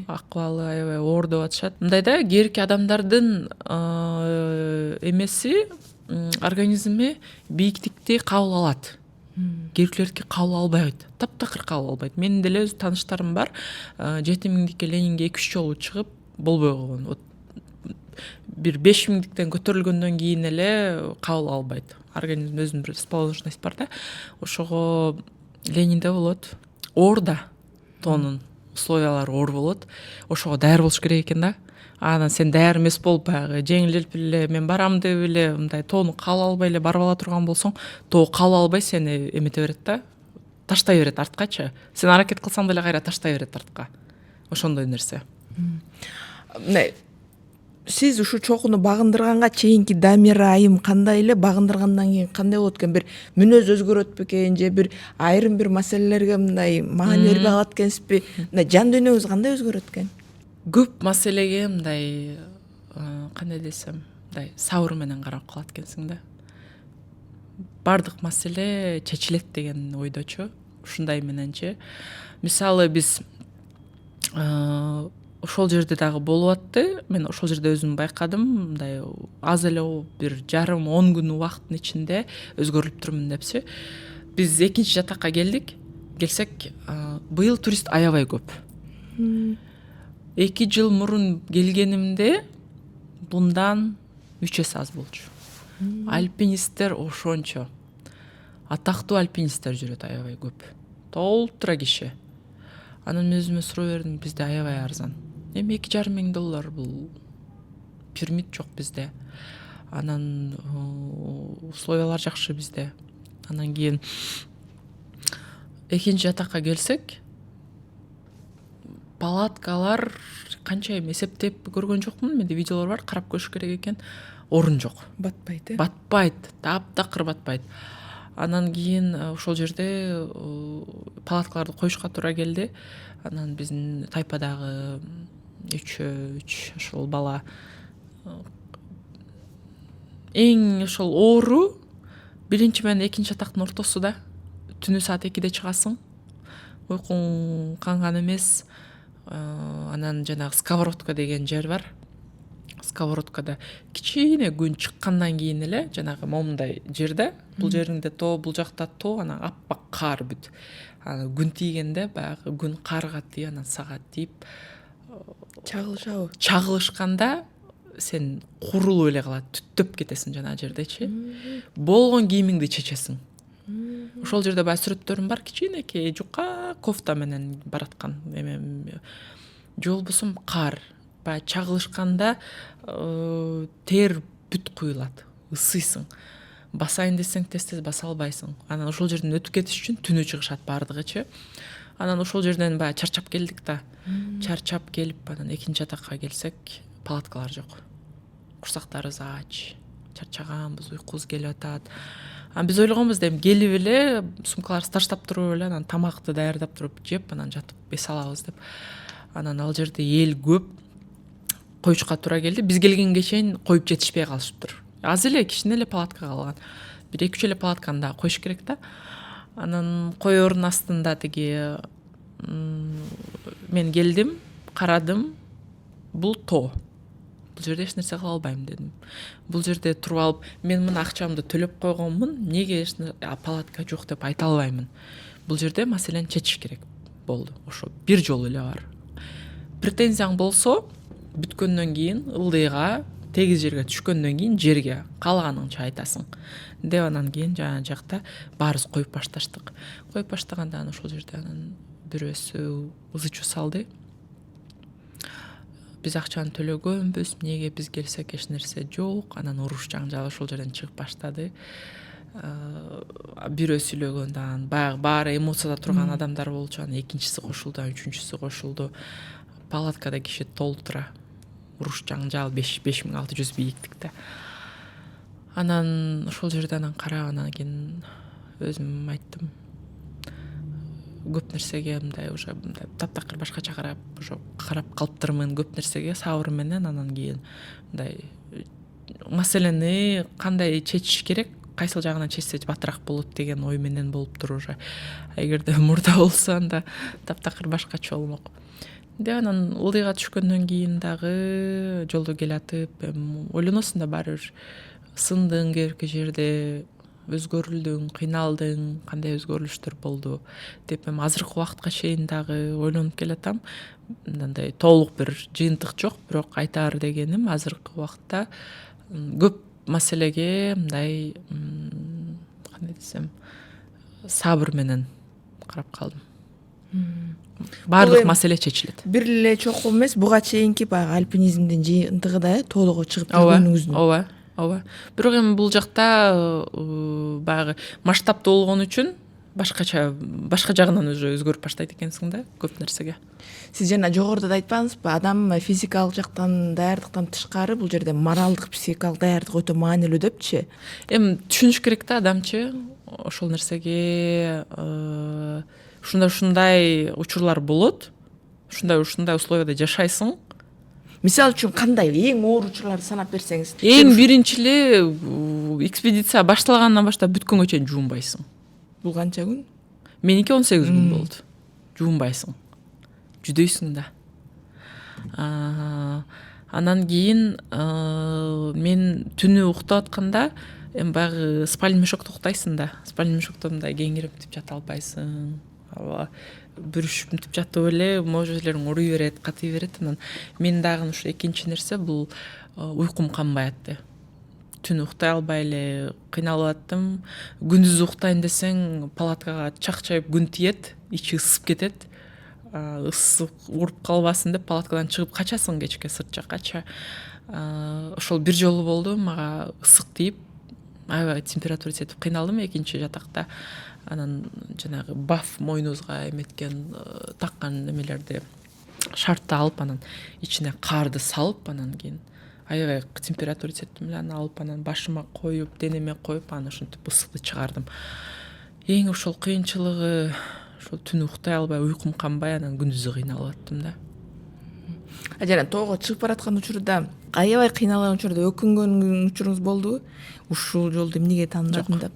Акыбалы аябай оор деп атышат. Мындай да, кээрки адамдардын эмеси, организми бийиктикти кабыл алат. Кээркилердики кабыл албай койт. Таптакыр кабыл албайт. Менин деле өз тааныштарым бар. 7000дикке Ленинге 2-3 жолу чыгып болбой койгон. Вот бир 5000диктен көтөрүлгөндөн кийин эле кабыл албайт. Организм өзүнүн бир расположенность бар да. Ошого Ленинде болот. Оор да. Тонун условиялары оор болот. Ошого даяр болуш керек экен да. Анан сен даяр эмес болуп, баягы жеңил элеп эле мен барам деп эле мындай тоону кабыл албай эле барып ала турган болсоң, тоо кабыл албай сени эмете берет да. Таштай берет арткачы. Сен аракет кылсаң деле кайра таштай берет артка. Ошондой нерсе. Сиз ушу чокуну багындырганга чейинки Дамир айым кандай эле, багындыргандан кийин кандай болот экен? Бир мүнөз өзгөрөт бекен же бир айрым бир маселелерге мындай маани бербей калат экенсизби? Мындай жан дүйнөңүз кандай өзгөрөт экен? Көп маселеге мындай кандай десем, мындай сабыр менен карап калат экенсиң да. Бардык маселе чечилет деген ойдочу. Ушундай мененчи. Мисалы биз ошол жерде дагы болуп атты. Мен ошол жерде өзүм байкадым, мындай аз эле бир жарым 10 күн убакыттын ичинде өзгөрүлүп турмун депчи. Биз экинчи жатакка келсек, быйыл турист аябай көп. 2 жыл мурун келгенимде bundan 3 эсе аз болчу. Альпинисттер ошончо. Атактуу альпинисттер жүрөт аябай көп. Толтура киши. Анан өзүмө суроо бердим, бизде аябай арзан. Эми $2,500 бул пермит жок бизде. Анан условиялар жакшы бизде. Анан кийин экинчи жатакка келсек, палаткалар канча эми эсептеп көргөн жокмун, менде видеолор бар, карап көрүш керек экен. Орун жок. Батпайт, Батпайт, таптакыр батпайт. Анан кийин ошол жерде палаткаларды коюшка туура келди. Анан биздин тайпадагы 3 ошол бала эң ошол оору биринчи менен экинчи жатактын ортосу да. Түнү саат 2-де чыгасың. Уйкуң канган эмес. Анан жанагы сковородка деген жер бар. Сковородкада кичине күн чыккандан кийин эле жанагы момундай жерде, бул жериңде тоо, бул жакта тоо, анан аппак кар бүт. Анан күн тийгенде баягы күн карга тийип, анан сага тийип чагылышабы? Чагылышканда сен курулуп эле калат, түттөп кетесиң жанагы жердечи. Болгон кийимиңди чечесиң. Ошол жерде баягы сүрөттөрүм бар, кичинекей жука кофта менен бараткан. Же болбосо кар. Баягы чагылышканда тер бүт куюлат, ысыйсың. Басайын десең тез баса албайсың. Анан ошол жерден өтүп кетиш үчүн түнү чыгышат бардыгычы. Анан ошол жерден баягы чарчап келдик да. Чарчап келип, анан экинчи жатакка келсек, палаткалар жок. Курсактарыбыз ач, чарчаганбыз, уйкубуз келип атат. Анан биз ойлогонбуз эми келип эле сумкаларыбызды таштап туруп эле, анан тамакты даярдап туруп жеп, анан жатып эс алабыз деп. Анан ал жерде эл көп. Коюшка туура келди. Биз келгенге чейин коюп жетишпей калышыптыр. Аз эле кичине эле палатка калган. Бир 2-3 эле палатканы да коюш керек да. Анан коёрдун астында тиги мен келдим, карадым. Бул тоо. Бул жерде эч нерсе кыла албайм дедим. Бул жерде туруп алып, мен мына акчамды төлөп койгонмун, эмнеге палатка жок деп айта албаймын. Бул жерде маселени чечиш керек болду. Ошо бир жолу эле бар. Претензияң болсо, бүткөндөн кийин ылдыйга тегиз жерге түшкөндөн кийин жерге калганыңча айтасың деп анан кийин жана жакта баарыбыз коюп башташтык. Коюп баштаганда анан ошол жерде анан бирөөсү ызы чуу салды. Биз акчаны төлөгөнбүз, эмнеге биз келсек эч нерсе жок. Анан уруш жаңжал ошол жерден чыгып баштады. Бирөө сүйлөгөндө анан баягы баары эмоцияда турган адамдар болчу. Анан экинчиси кошулду, үчүнчүсү кошулду. Палаткада киши толтура. Уруш жаңжал 5600 бийиктикте. Анан ошол жерде анан карагандан кийин өзүм айттым. Көп нерсеге мындай уже таптакыр башкача карап, уже карап калыптырмын көп нерсеге сабыр менен. Анан кийин мындай маселени кандай чечиш керек, кайсыл жагынан чечсе батыраак болот деген ой менен болуптур уже. Эгерде мурда болсо анда таптакыр башкача болмок. Деп анан ылдыйга түшкөндөн кийин дагы жолдо келатып ойлоносуң да баары бир сындың керки жерде өзгөрүлдүң, кыйналдың, кандай өзгөрүлүштөр болду деп азыркы убакытка чейин дагы ойлонуп келатам. Мындай толук бир жыйынтык жок, бирок айтаар дегеним азыркы убакытта көп маселеге мындай кандай десем сабыр менен карап калдым. Баардык маселе чечилет. Бир эле чокуу эмес, буга чейинки баягы альпинизмдин жыйынтыгы да тоолого чыгып жүргөнүңүздүн. Ооба. Бирок эми бул жакта баягы масштабтуу болгон үчүн башка жагынан уже өзгөрүп баштайт экенсиң да көп нерсеге. Сиз жана жогоруда да айтпаңызбы, адам физикалык жактан даярдыктан тышкары бул жерде моралдык, психикалык даярдык өтө маанилүү депчи? Эми түшүнүш керек да адамчы ошол нерсеге ушундай учурлар болот. Ушундай условияда жашайсың. Мисалы үчүн кандай эң оор учурларды санап берсеңиз? Эң биринчи эле экспедиция башталгандан баштап бүткөнгө чейин жуунбайсың. Бул канча күн? Меники 18 күн болду. Жуунбайсың. Жүдөйсүң да. Анан кийин мен түнү уктап атканда эми баягы спальный мешокто уктайсың да. Спальный мешокто мындай кеңирип жата албайсың. Бүрүшүп жатып эле можелериң уруй берет, катый берет. Анан мен дагы ушу экинчи нерсе бул уйкум канбай атты. Түн уктай албай эле кыйналып аттым. Күндүз уктайын десең палаткага чакчайып күн тиет, ичи ысып кетет. Ысып уруп калбасын деп палаткадан чыгып качасың кечке сырт жаккача. Ошол бир жолу болду, мага ысык тийип, аябай температура жетип кыйналдым экинчи жатакта. Анан жанагы баф мойнубузга эметкен таккан немелерди шартты алып, анан ичине карды салып, анан кийин аябай температура жетиптим эле, анан алып анан башыма коюп, денеме коюп, анан ушинтип ысыкты чыгардым. Эң ошол кыйынчылыгы ошол түн уктай албай, уйкум канбай, анан күндүзү кыйналып аттым да. Жана тоого чыгып бараткан учурда аябай кыйналган учурда өкүнгөн учуруңуз болдубу? Ушул жолду эмнеге тандадым деп?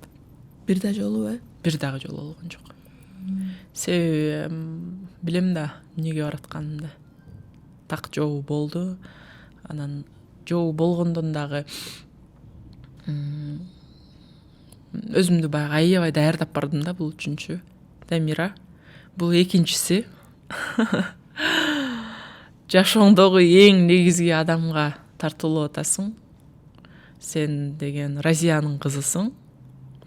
Бир да жолубу? Бир дагы жолу болгон жок. Себеби билем да эмнеге баратканымды. Так жолу болду. Анан жолу болгондон дагы өзүмдү баягы аябай даярдап бардым да бул үчүнчү. Дамира, бул экинчиси. Жашооңдогу эң негизги адамга тартылып атасың. Сен деген Разиянын кызысың.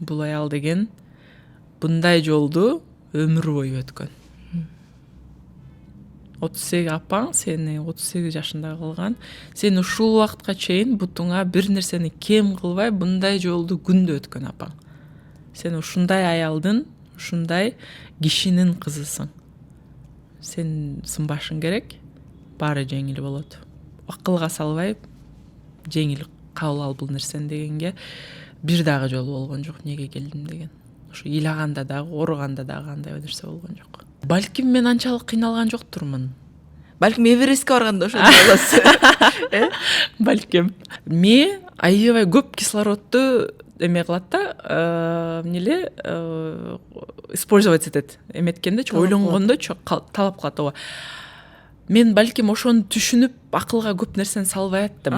Бул аял деген bunday жолду өмүр бою өткөн. 38 апаң сени 38 жашында кылган. Сен ушул убакытка чейин бутуңа бир нерсени кем кылбай bunday жолду күндө өткөн апаң. Сен ушундай аялдын, ушундай кишинин кызысың. Сен сынбашың керек, баары жеңил болот. Акылга салбай жеңил кабыл ал бул нерсени дегенге бир дагы жолу болгон жок, эмнеге келдим деген. Ушу ыйлаганда дагы, ооруганда дагы андай нерсе болгон жок. Балким мен анчалык кыйналган жоктурмун. Балким Эверестке барганда ошондой болосуз. Балким. Ме аябай көп кислородду эме кылат да, эмнеле использовать этет. Эметкендечи, ойлонгондочу талап кылат ооба. Мен балким ошону түшүнүп, акылга көп нерсени салбай аттым.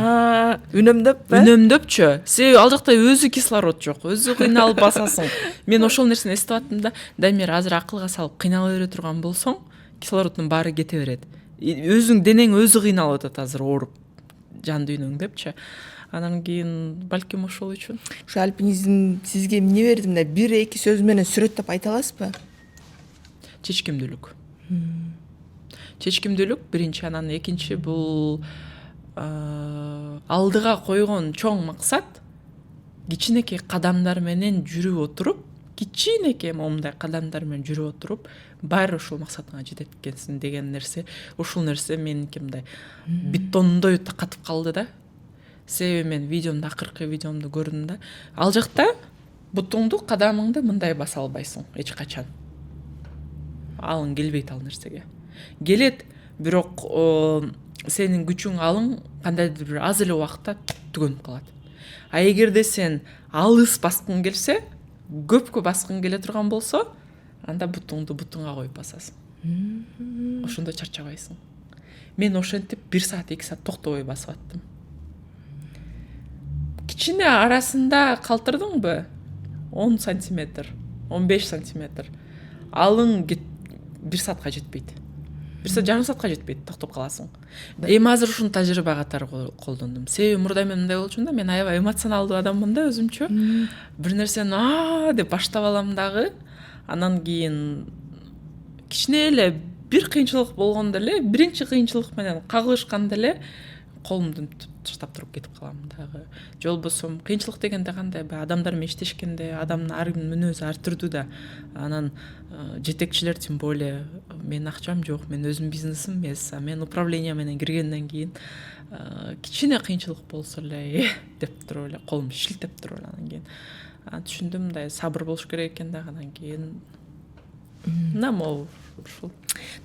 Үнөмдөппү? Үнөмдөпчү. Себеби ал жакта өзү кислород жок, өзү кыйналып басасың. Мен ошол нерсени эстеп аттым да, Дамир азыр акылга салып кыйнала бере турган болсоң, кислороддун баары кете берет. Өзүң денең өзү кыйналып атат азыр ооруп. жан дүйнөң депчи. Анан кийин балким ошол үчүн. Ушу альпинизм сизге эмне берди? Мындай 1-2 сөз менен сүрөттөп айта аласызбы? Чечкимдүүлүк. Чечкимдүүлүк биринчи, анан экинчи бул алдыга койгон чоң максат кичинекей кадамдар менен жүрүп отуруп, кичинекей момундай кадамдар менен жүрүп отуруп, баары ушул максатыңа жетет экенсиң деген нерсе. Ушул нерсе меники мындай бетондой катып калды да. Себеби мен видеомду, акыркы видеомду көрдүм да. Ал жакта бутуңду, кадамыңды мындай баса албайсың эч качан. Алың келбейт ал нерсеге. Келет, бирок сенин күчүң алың кандайдыр бир аз эле убакытта түгөнүп калат. А эгерде сен алыс баскың келсе, көпкө баскың келе турган болсо, анда бутуңду бутуңга коюп басасың. Ошондо чарчабайсың. Мен ошентип 1 саат 2 саат токтобой басып аттым. Кичине арасында калтырдыңбы? 10 сантиметр, 15 сантиметр. Алың 1 саатка жетпейт. 1 саат жарым саатка жетпейт, токтоп каласың. Эми азыр ушуну тажрыйба катары колдондум. Себеби мурда мен мындай болчумун да, мен аябай эмоционалдуу адаммын да өзүмчө. Бир нерсени деп баштап алам дагы. Анан кийин кичине эле бир кыйынчылык болгондо эле, биринчи кыйынчылык менен кагылышканда эле колумду таштап туруп кетип калам дагы. Же болбосо кыйынчылык дегенде кандай адамдар менен иштешкенде адамдын ар кимдин мүнөзү ар түрдүү да. Анан жетекчилер тем более менин акчам жок, мен өзүм бизнесим эмес, мен управление менен киргенден кийин кичине кыйынчылык болсо эле деп туруп эле колум шилтеп туруп эле анан кийин түшүндүм, мындай сабыр болуш керек экен да. Анан кийин намол ушул.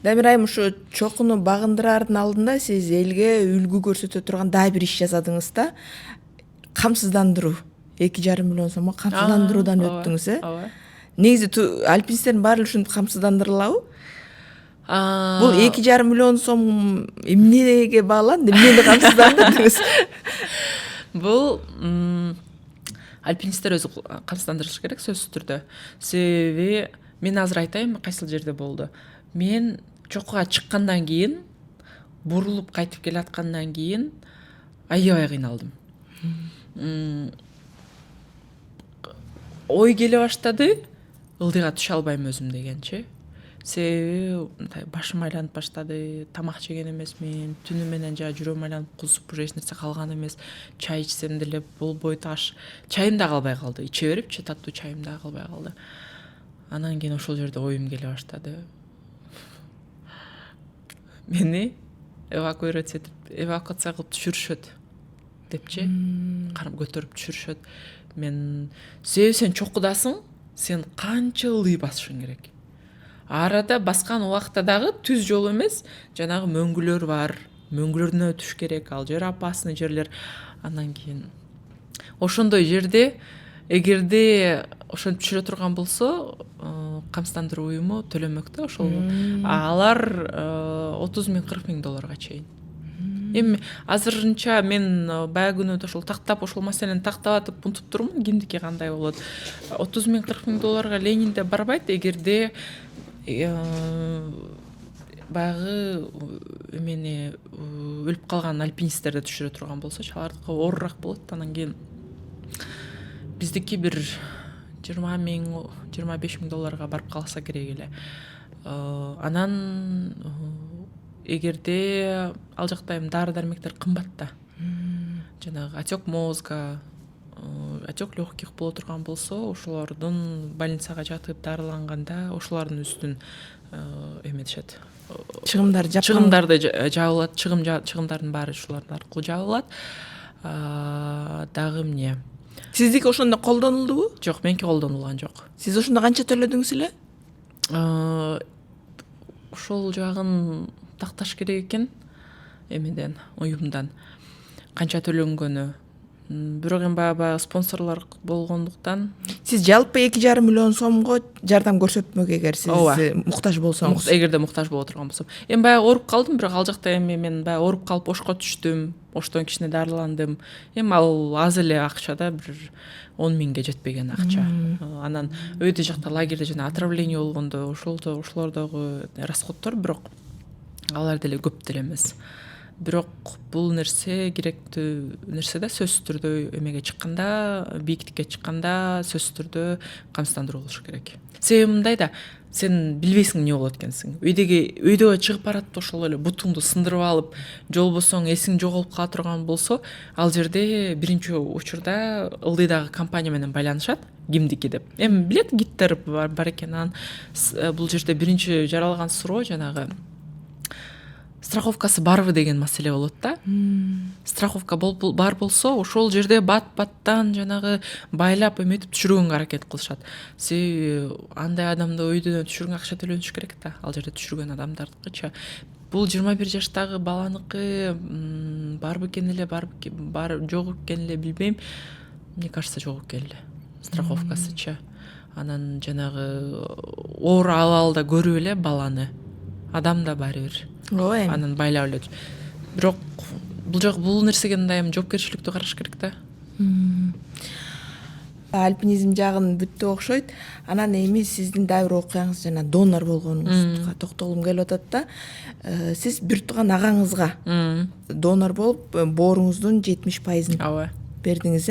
Дамир айым, ушу чокуну багындыраардын алдында сиз элге үлгү көрсөтө турган дагы бир иш жасадыңыз да. Камсыздандыруу. 2,5 миллион сомго камсыздандыруудан өттүңүз, Негизи альпинисттердин баары ушинтип камсыздандырылабы? Бул 2,5 миллион сом эмнеге бааланды? Эмнени камсыздандырдыңыз? Бул альпинисттер өзү камсыздандырышы керек сөзсүз түрдө. Себеби мен азыр айтайын кайсыл жерде болду. Мен чокуга чыккандан кийин, бурулуп кайтып келаткандан кийин аябай кыйналдым. Ой келе баштады, ылдыйга түшө албайм өзүм дегенчи. Себеби башым айланып баштады, тамак жеген эмесмин, түнү менен жа жүрөгүм айланып кузуп, эч нерсе калган эмес. Чай ичсем деле болбойт аш. Чайым да калбай калды. Иче берипчи, таттуу чайым да калбай калды. Анан кийин ошол жерде оюм келе баштады. Мени эвакуация кылып түшүрүшөт депчи. Карап көтөрүп түшүрүшөт. Мен себеби сен чокудасың, сен канча ылдый басышың керек. Арада баскан убакта дагы түз жол эмес, жанагы мөңгүлөр бар. Мөңгүлөрдөн өтүш керек, ал жер опасный жерлер. Анан кийин ошондой жерде эгерде ошентип түшүрө турган болсо, камсыздандыруу уюму төлөмөк да ошол. Алар 30 000 40 000 долларга чейин. Эми азырынча мен баягы күнү ошол тактап, ошол маселени тактап атып унутуп турмун, кимдики кандай болот. 30 000 40 000 долларга Ленинде барбайт, эгерде баягы эмени өлүп калган альпинисттерди түшүрө турган болсо, алардыкы оорураак болот. Анан кийин биздики бир 20 000 25 000 долларга барып калса керек эле. Анан эгерде ал жакта эми дары дармектер кымбат да. Жанагы отек мозга, отек легких боло турган болсо, ошолордун больницага жатып дарыланганда ошолордун үстүн эметишет. Чыгымдарды жабылат, чыгымдардын баары ушулардын аркылуу жабылат. Дагы эмне? Сиздики ошондо колдонулдубу? Жок, меники колдонулган жок. Сиз ошондо канча төлөдүңүз эле? Ошол жагын такташ керек экен эмеден, уюмдан. Канча төлөнгөнү. Бирок эми баягы спонсорлор болгондуктан сиз жалпы 2,5 миллион сомго жардам көрсөтмөк эгер сиз муктаж болсоңуз. Эгерде муктаж боло турган болсом. Эми баягы ооруп калдым, бирок ал жакта эми мен баягы ооруп калып ошко түштүм. Оштон кичине дарыландым. Эми ал аз эле акча да, бир 10 000ге жетпеген акча. Анан өйдө жакта лагерде жана отравление болгондо ошолордогу расходдор, бирок алар деле көп деле эмес. бирок бул нерсе керектүү нерсе да, сөзсүз түрдө эмеге чыкканда, бийиктикке чыкканда сөзсүз түрдө камсыздандыруу болуш керек. Себеби мындай да, сен билбейсиң эмне болот экенсиң. Өйдөгө чыгып баратып ошол эле бутуңду сындырып алып, жолбосоң эсиң жоголуп кала турган болсо, ал жерде биринчи учурда ылдыйдагы компания менен байланышат, кимдики деп. Эми билет гиттер бар экенин. Бул жерде биринчи жаралган суроо жанагы страховкасы барбы деген маселе болот да. Страховка бар болсо, ошол жерде бат-баттан жанагы байлап эметип түшүргөнгө аракет кылышат. Себеби андай адамды өйдөн түшүргөнгө акча төлөнүш керек да, ал жерде түшүргөн адамдардыкыча. Бул 21 жаштагы баланыкы барбы экен эле, жок экен эле билбейм. Мне кажется, жок экен эле. Страховкасыча. Анан жанагы оор абалда көрүп эле баланы. Адам да баары бир. Ой. Анан байлап эле. Бирок бул нерсеге мындай жоопкерчиликтүү караш керек да. Альпинизм жагын бүттү окшойт. Анан эми сиздин дагы бир окуяңыз жана донор болгонуңузга токтолгум келип атат да. Сиз бир тууган агаңызга донор болуп, бооруңуздун 70%-ын Ооба. бердиңиз,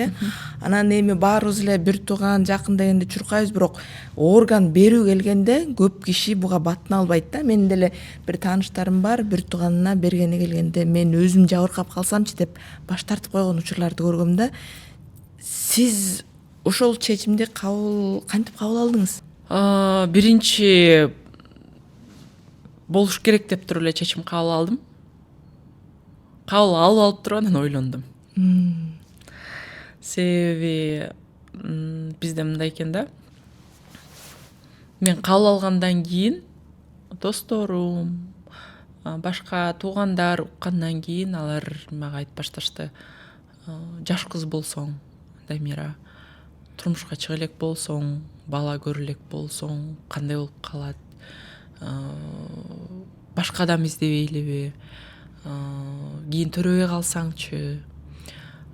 Анан эми баарыбыз эле бир тууган жакын дегенде чуркайбыз, бирок орган берүү келгенде көп киши буга батын албайт да. Менин деле бир тааныштарым бар, бир тууганына бергени келгенде мен өзүм жабыркап калсамчы деп баш тартып койгон учурларды көргөм да. Сиз ошол чечимди кантип кабыл алдыңыз? Биринчи болуш керек деп туруп эле чечим кабыл алдым. Кабыл алып туруп анан ойлондум. Себеби бизде мындай экен да. Мен кабыл алгандан кийин досторум, башка туугандар уккандан кийин алар мага айтып башташты. Жаш кыз болсоң, Дамира, турмушка чыга элек болсоң, бала көрө элек болсоң, кандай болуп калат? Башка адам издебей элеби? Кийин төрөбөй калсаңчы?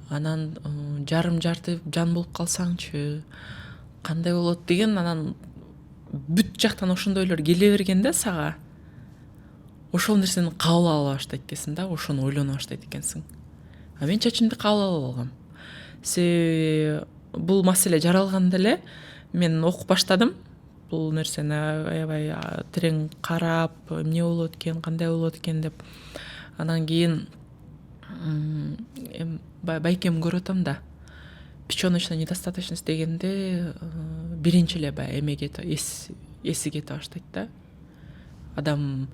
Анан жарым жарты жан болуп калсаңчы? Кандай болот деген, анан бүт жактан ошондой ойлор келе бергенде сага ошол нерсени кабыл ала баштайт экенсиң да, ошону ойлоно баштайт экенсиң. Мен чечимди кабыл алып алгам. Себеби бул маселе жаралганда эле мен окуп баштадым. Бул нерсени аябай терең карап, эмне болот экен, кандай болот экен деп. Анан кийин байкем көрүп атам да. Печёночная недостаточность дегенде биринчи эле баягы эмеге эси кете баштайт да. Адам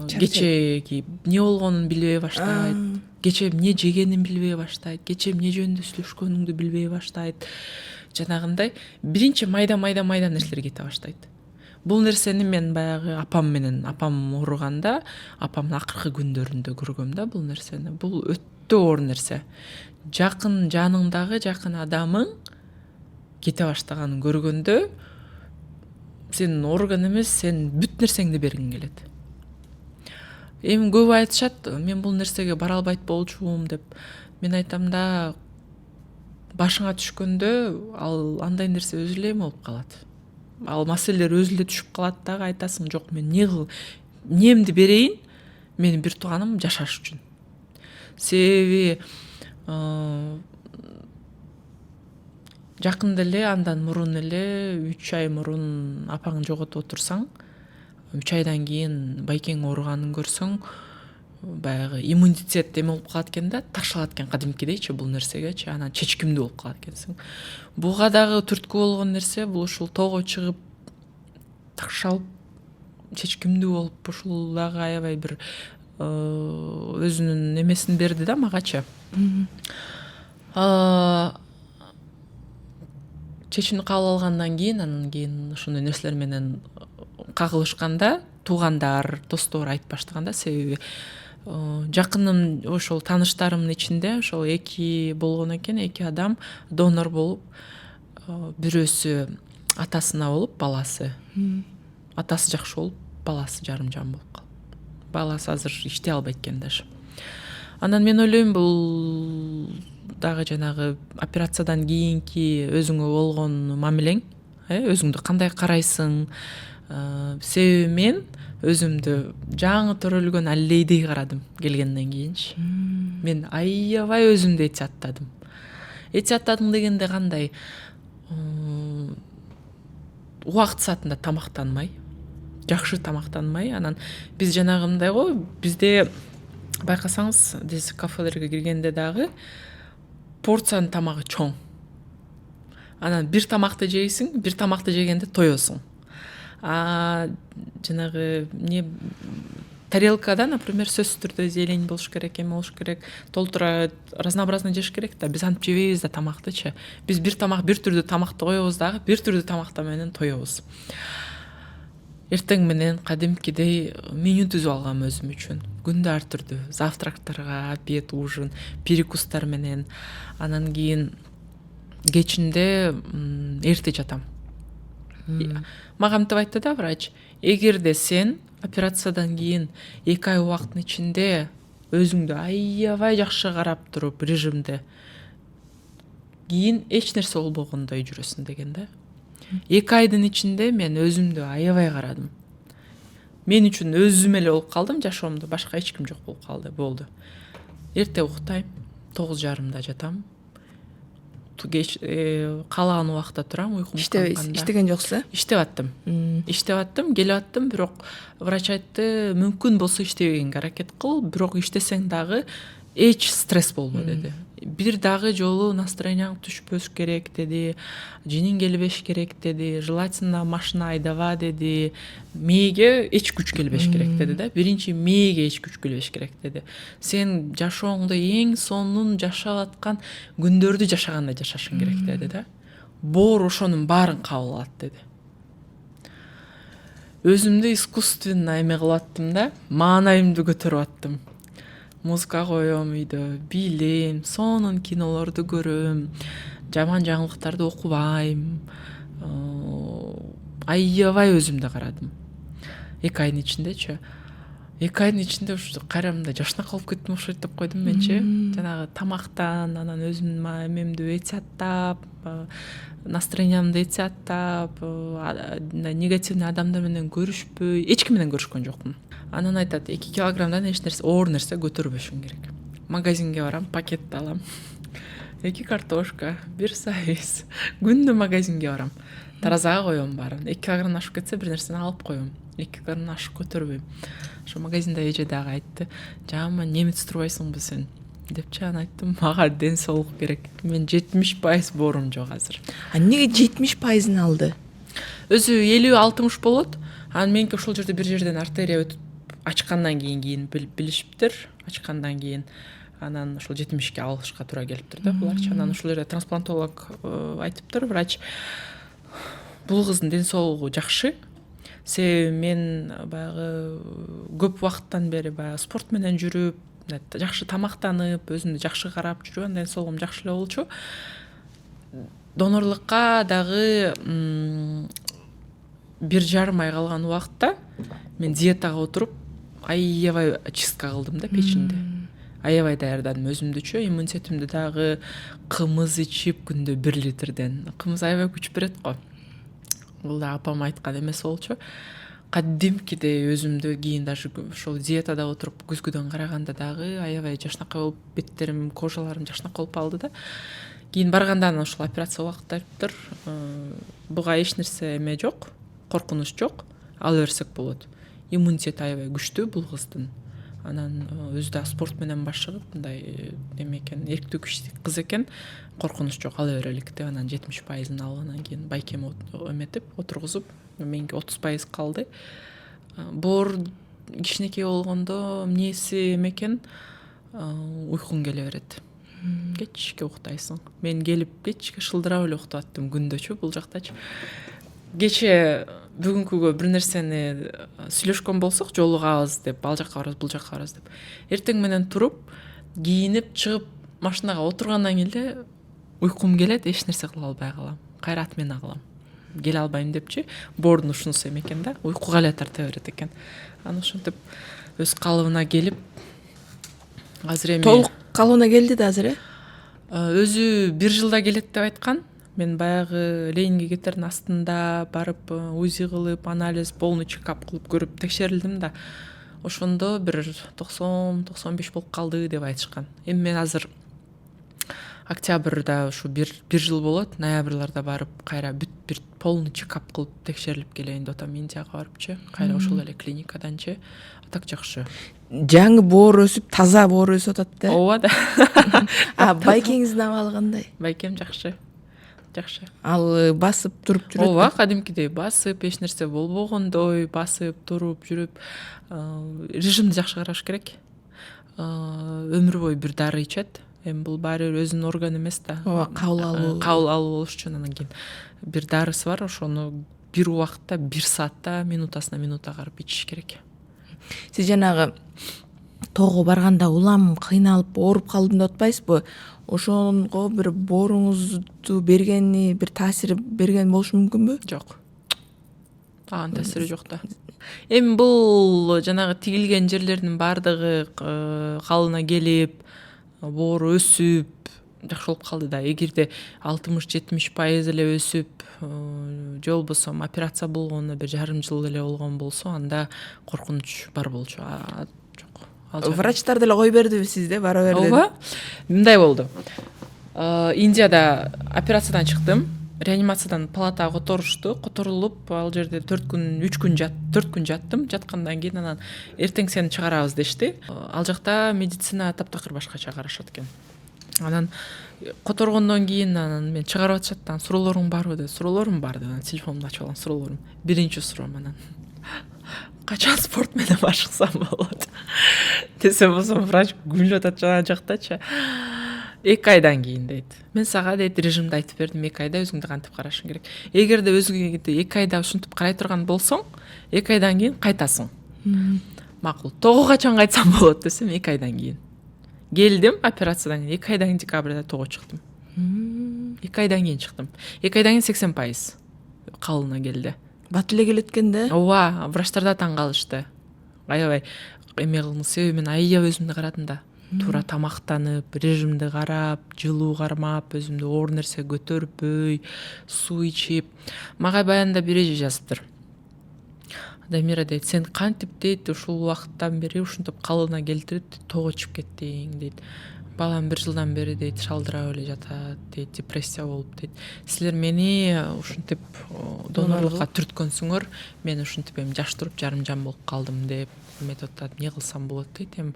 кечеги эмне болгонун билбей баштайт. Кече эмне жегенин билбей баштайт. Кече эмне жөнүндө сүйлөшкөнүңдү билбей баштайт. Жанагындай биринчи майда нерселер кете баштайт. Бул нерсени мен баягы апам ооруганда, апамдын акыркы күндөрүндө көргөм да бул нерсени. Бул өтө оор нерсе. Жакын жаныңдагы жакын адамың кете баштаганын көргөндө сенин орган эмес, сен бүт нерсеңди бергиң келет. Эми көп айтышат, мен бул нерсеге бара албайт болчумун деп. Мен айтам да, башыңа түшкөндө ал андай нерсе өзү эле болуп калат. Ал маселелер өзү эле түшүп калат дагы, айтасың, жок, мен эмнемди берейин, менин бир тууганым жашаш үчүн. Себеби жакында эле, андан мурун эле 3 ай мурун апаңды жоготуп отурсаң, 3 айдан кийин байкең ооруганын көрсөң, баягы иммунитет эме болуп калат экен да, ташалат экен кадимкидейчи бул нерсегечи, анан чечкимдүү болуп калат экенсиң. Буга дагы түрткү болгон нерсе, бул ушул тоого чыгып ташалып чечкимдүү болуп, ушул дагы аябай бир өзүнүн эмесин берди да магачы. Чечимди кабыл алгандан кийин, анан кийин ошондой нерселер менен кагылышканда, туугандар, достор айтып баштаганда, себеби жакыным ошол тааныштарымдын ичинде ошол 2 болгон экен, 2 адам донор болуп, бирөөсү атасына болуп, баласы. Атасы жакшы болуп, баласы жарым жан болуп калды. Баласы азыр иштей албайт экен даже. Анан мен ойлойм, бул дагы жанагы операциядан кийинки өзүңө болгон мамилең, өзүңдү кандай карайсың? Себеби мен өзүмдү жаңы төрөлгөн аллейдей карадым келгенден кийинчи. Мен аябай өзүмдү эч аттадым. Эч аттадым дегенде кандай? Убакыт саатында тамактанмай, жакшы тамактанмай, анан биз жанагындай го, бизде байкасаңыз, биз кафелерге киргенде дагы порциянын тамагы чоң. Анан бир тамакты жейсиң, бир тамакты жегенде тоесуң. Жанагы тарелкада, например, сөзсүз түрдө зелень болуш керек, эме болуш керек, толтура разнообразно жеш керек да. Биз антип жебейбиз да тамактычы. Биз бир түрдүү тамакты коебуз дагы, бир түрдүү тамакта менен тоебуз. Эртең менен кадимкидей меню түзүп алгам өзүм үчүн. Күндө ар түрдүү завтрактарга, обед, ужин, перекустар менен. Анан кийин кечинде эрте жатам. Мага мынтип айтты да врач, эгерде сен операциядан кийин 2 ай убакыттын ичинде өзүңдү аябай жакшы карап туруп режимде кийин эч нерсе болбогондой жүрөсүң деген да. 2 айдын ичинде мен өзүмдү аябай карадым. Мен үчүн өзүм эле болуп калдым жашоомдо, башка эч ким жок болуп калды, болду. Эрте уктайм, 9:30 жатам. Каалаган убакта турам, уйкум калганда. Иштеген жоксуз? Иштеп аттым, келип аттым, бирок врач айтты, мүмкүн болсо иштебегенге аракет кыл, бирок иштесең дагы эч стресс болбо деди. Бир дагы жолу настроенияң түшпөш керек деди, жиниң келбеш керек деди, желательно машина айдаба деди, мээге эч күч келбеш керек деди да. Биринчи мээге эч күч келбеш керек деди. Сен жашооңдо эң сонун жашап аткан күндөрдү жашагандай жашашың керек деди да. Боор ошонун баарын кабыл алат деди. Өзүмдү искусственно эме кылып аттым да, маанайымды көтөрүп аттым. Музыка коем үйдө, бийлейм, сонун кинолорду көрөм, жаман жаңылыктарды окубайм. Аябай өзүмдү карадым. 2 айдын ичиндечи. 2 айдын ичинде ушу кайрамда жашнак болуп кеттим окшойт деп койдум менчи. Жанагы тамактан, анан өзүмдү эмемди эч аттап, настроениямды эч аттап, негативный адамдар менен көрүшпөй, эч ким менен көрүшкөн жокмун. Анан айтат, 2 килограммдан эч нерсе, оор нерсе көтөрбөшүң керек. Магазинге барам, пакетти алам. 2 картошка, 1 сайыз. Күндө магазинге барам. Таразага коем баарын. 2 килограмм ашып кетсе, бир нерсени алып коем. 2 килограмм ашып көтөрбөйм. Ошо магазинда эже дагы айтты, "Жаман немец турбайсыңбы сен?" депчи. Анан айттым, "Мага ден соолук керек. Мен 70% боорум жок азыр." Эмнеге 70%ын алды? Өзү 50-60 болот. Анан меники ошол жерде бир жерден артерия өтүп ачкандан кийин билишиптир. Ачкандан кийин анан ошол 70ке алышка туура келиптир да буларчы. Анан ошол жерде трансплантолог айтыптыр, врач, бул кыздын ден соолугу жакшы. Себеби мен баягы көп убакыттан бери баягы спорт менен жүрүп, жакшы тамактанып, өзүмдү жакшы карап жүрүп, ден соолугум жакшы эле болчу. Донорлукка дагы 1,5 ай калган убакытта мен диетага отуруп, аябай чистка кылдым да печинди. Аябай даярдадым өзүмдүчү, иммунитетимди дагы кымыз ичип күндө 1 литрден. Кымыз аябай күч берет го. Бул да апам айткан эмеси болчу. Кадимкидей өзүмдү кийин даже ошол диетада отуруп көзгөдөн караганда дагы аябай жашнакай болуп, беттерим, кожаларым жашнак болуп калды да. Кийин барганда анан ошол операция убактыптыр. Буга эч нерсе эме жок, коркунуч жок. Ала берсек болот. Иммунитет аябай күчтүү бул кыздын. Анан өзү да спорт менен башыгып, мындай эме экен, эрктүү күчтүү кыз экен. Коркунуч жок, ала берелик деп анан 70%ын алгандан кийин байкем эметип отургузуп, менге 30% калды. Боор кичинекей болгондо эмнеси эме экен, уйкуң келе берет. Кечке уктайсың. Мен келип кечке шылдырап эле уктап аттым күндөчү бул жактачы. Кече бүгүнкүгө бир нерсени сүйлөшкөн болсок, жолугабыз деп, ал жакка барабыз, бул жакка барабыз деп. Эртең менен туруп, кийинип, чыгып машинага отургандан кийин эле уйкум келет, эч нерсе кыла албай калам. Кайра отмена кылам. Келе албайм депчи. Боордун ушунусу эме экен да, уйкуга эле тарта берет экен. Анан ошентип өз калыбына келип, азыр эми толук калыбына келди да азыр, өзү 1 жылда келет деп айткан. Мен баягы Ленинге кетердин астында барып УЗИ кылып, анализ, полный чекап кылып көрүп текшерилдим да. Ошондо бир 90-95 болуп калды деп айтышкан. Эми мен азыр октябрда ушу бир жыл болот, ноябрларда барып кайра бүт бир полный чекап кылып текшерилип келейин деп атам, Индияга барыпчы. Кайра ошол эле клиникаданчы. Так жакшы. Жаңы боор өсүп, таза боор өсүп атат да. Ооба да. Байкеңиздин абалы кандай? Байкем жакшы. Жакшы. Ал басып туруп жүрөт. Ооба, кадимкидей басып, эч нерсе болбогондой басып туруп жүрүп, режимди жакшы караш керек. Өмүр бою бир дары ичет. Эми бул баары бир өзүнүн органы эмес да. Ооба, кабыл алуу болуш үчүн анан кийин бир дарысы бар, ошону бир убакытта, бир саатта, минутасына минута карап ичиш керек. Сиз жанагы тоого барганда улам кыйналып ооруп калдым деп атпайсызбы? Ошонго бир бооруңузду бергени, бир таасир берген болушу мүмкүнбү? Жок. Ан таасири жок да. Эми бул жанагы тигилген жерлердин баардыгы калына келип, боору өсүп, жакшы болуп калды да. Эгерде 60-70% эле өсүп, же болбосо операция болгону бир жарым жыл эле болгон болсо, анда коркунуч бар болчу. Жок. Врачтар деле кой бердиби сизде, бара берди? Ооба. Мындай болду. Индияда операциядан чыктым. Реанимациядан палатага которулуп, ал жерде 3 күн жаттым. Жаткандан кийин анан эртең сени чыгарабыз дешти. Ал жакта медицина таптакыр башкача карашат экен. Анан которгондон кийин анан мен чыгарып атышат, анан суроолоруң барбы деп. Суроолорум бар деп, анан телефонумду ачып алган суроолорум. Биринчи суроом анан: качан спорт менен башксам болот? Десе болсо врач күлүп атат жана жактачы. 2 айдан кийин дейт. Мен сага дейт режимди айтып бердим, 2 айда өзүңдү кантип карашың керек. Эгерде өзүңө 2 айда ушинтип карай турган болсоң, 2 айдан кийин кайтасың. Макул. Тоого качан кайтсам болот десем, 2 айдан кийин. Келдим операциядан кийин 2 айдан кийин декабрда тоого чыктым. 2 айдан кийин чыктым. 2 айдан кийин 80% калына келди. Бат эле келет экен да. Ооба, врачтар да таң калышты. Аябай эме кылдым, себеби мен аябай өзүмдү карадым да. Туура тамактанып, режимди карап, жылуу кармап, өзүмдү оор нерсе көтөрбөй, суу ичип. Мага баянда бир эже жазыптыр. Дамира дейт, сен кантип дейт ушул убакыттан бери ушинтип калына келтирип тоого чыгып кеттиң дейт. Балам 1 жылдан бери дейт шалдырап эле жатат дейт, депрессия болуп дейт. Силер мени ушинтип донорлукка түрткөнсүңөр, мен ушинтип эми жаш туруп жарым жан болуп калдым деп эметип атат. Эмне кылсам болот дейт. Эми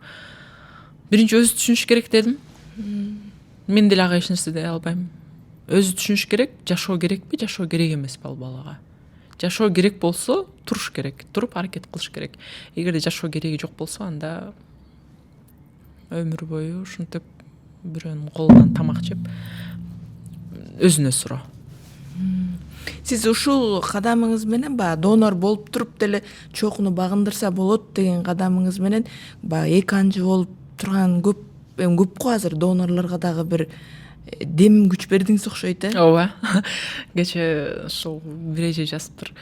биринчи өзү түшүнүш керек дедим. Мен деле ага эч нерсе дей албайм. Өзү түшүнүш керек, жашоо керекпи, жашоо керек эмеспи ал балага. Жашоо керек болсо, туруш керек, туруп аракет кылыш керек. Эгерде жашоо кереги жок болсо, анда өмүр бою ушинтип бирөөнүн колунан тамак жеп өзүнө суроо. Сиз ушул кадамыңыз менен донор болуп туруп деле чокуну багындырса болот деген кадамыңыз менен 2 анжы болуп турган көпкө азыр донорлорго дагы бир дем күч бердиңиз окшойт, Ооба. Кече ушул бир эже жазыптыр.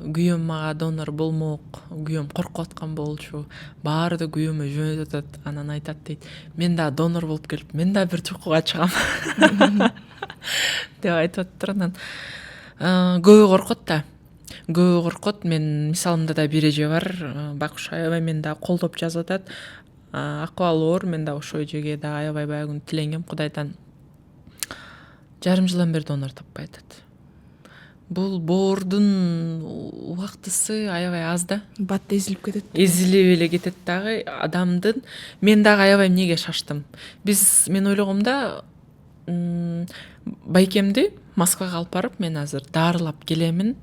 Күйөөм мага донор болмок, күйөөм коркуп аткан болчу. Баары да күйөөмө жөнөтүп атат. Анан айтат дейт, мен да донор болуп келип, мен да бир чукуга чыгам. Деп айтып атыптыр. Анан көбү коркот да. Көбү коркот. Мен мисалымда да бир эже бар. Бакуш аябай мен да колдоп жазып атат. Акыбалы оор, мен да ошол эжеге да аябай баягы тилеңем Кудайдан. Жарым жылдан бери донор таппай атат. Бул боордун убактысы аябай аз да. Бат эзилип кетет. Эзилип эле кетет дагы адамдын. Мен дагы аябай эмнеге шаштым. Мен ойлогом да, байкемди Москвага алып барып, мен азыр дарылап келемин.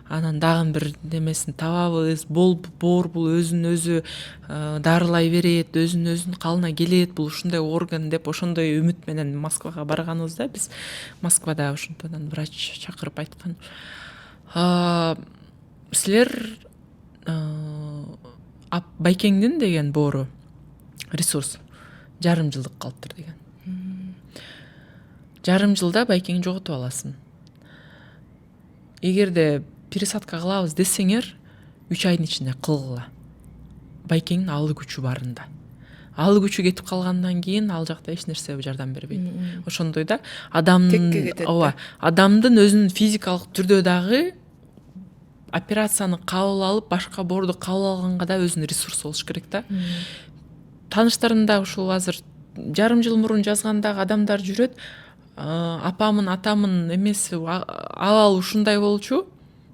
Анан дагы бир немесин табабыз. Боор бул өзүн өзү дарылай берет, өзүн калына келет. Бул ушундай орган деп ошондой үмүт менен Москвага барганыбызда биз Москвада ошондон врач чакырып айткан. Силер байкеңдин деген боору ресурс жарым жылдык калыптыр деген. Жарым жылда байкең жоготуп аласың. Эгерде пересадка кылабыз десеңер, 3 айдын ичинде кылгыла. Байкеңдин алуу күчү барында. ал күчү кетип калгандан кийин ал жакта эч нерсе жардам бербейт. Ошондой да адамдын адамдын өзүнүн физикалык түрдө дагы операцияны кабыл алып, башка боорду кабыл алганга да өзүнүн ресурсу болуш керек да. Тааныштарым да ушул азыр жарым жыл мурун жазгандагы адамдар жүрөт. Апамын, атамын эмеси абал ушундай болчу.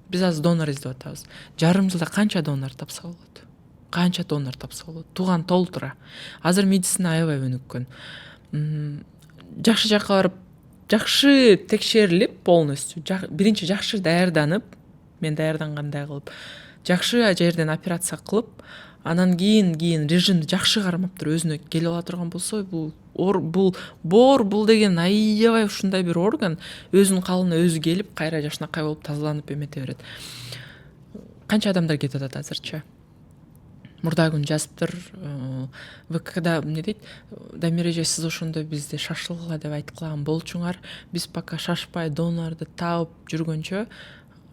Биз азыр донор издеп атабыз. Жарым жылда канча донор тапса болот? Канча донор тапса болот? Туган толтура. Азыр медицина аябай өнүккөн. Жакшы жакка барып, жакшы текшерилип полностью, биринчи жакшы даярданып, мен даярдангандай кылып, жакшы жерден операция кылып, анан кийин режимди жакшы кармап туруп өзүнө келип ала турган болсо, бул деген аябай ушундай бир орган, өзүнүн калыбына өзү келип, кайра жашынакай болуп тазаланып эмете берет. Канча адамдар кетип атат азырчы? Мурда күн жазыптыр, ВКда эмне дейт? Дамиреже, сиз ошондо бизди шашылгыла деп айткылаган болчуңар. Биз пока шашпай донорду таап жүргөнчө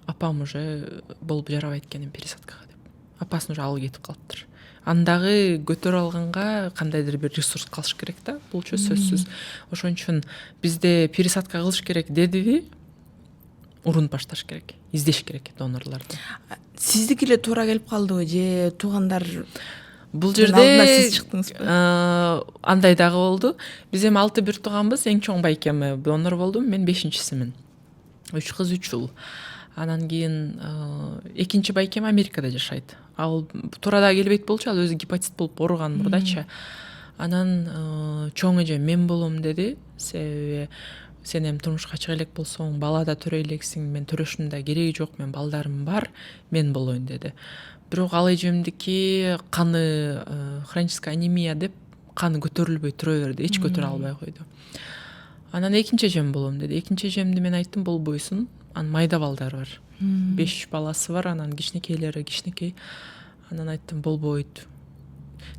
апам уже болуп жарабайт экенин пересадкага деп. Апасын уже алып кетип калыптыр. Андагы көтөрө алганга кандайдыр бир ресурс калыш керек да, булчу сөзсүз. Ошон үчүн бизде пересадка кылыш керек дедиби, урун башташ керек, издеш керек донорлорду. Сиздики эле туура келип калдыбы же туугандар? Бул жерде сиз чыктыңызбы? Андай дагы болду. Биз эми 6 бир тууганбыз, эң чоң байкем донор болдум, мен 5-чисимин. 3 кыз 3 уул. Анан кийин экинчи байкем Америкада жашайт. Ал туурада келбейт болчу, ал өзү гепатит болуп ооруган мурдачы. Анан чоң эже мен болом деди. Себеби сен эми турмушка чыга элек болсоң, бала да төрөй элексиң, мен төрөшүмүн да кереги жок, мен балдарым бар, мен болоюн деди. Бирок ал эжемдики каны хроническая анемия деп каны көтөрүлбөй тура берди, эч көтөрө албай койду. Анан экинчи эжем болом деди. Экинчи эжемди мен айттым, болбойсун. Анын майда балдары бар. 5 баласы бар, анан кичинекейлери кичинекей. Анан айттым, болбойт.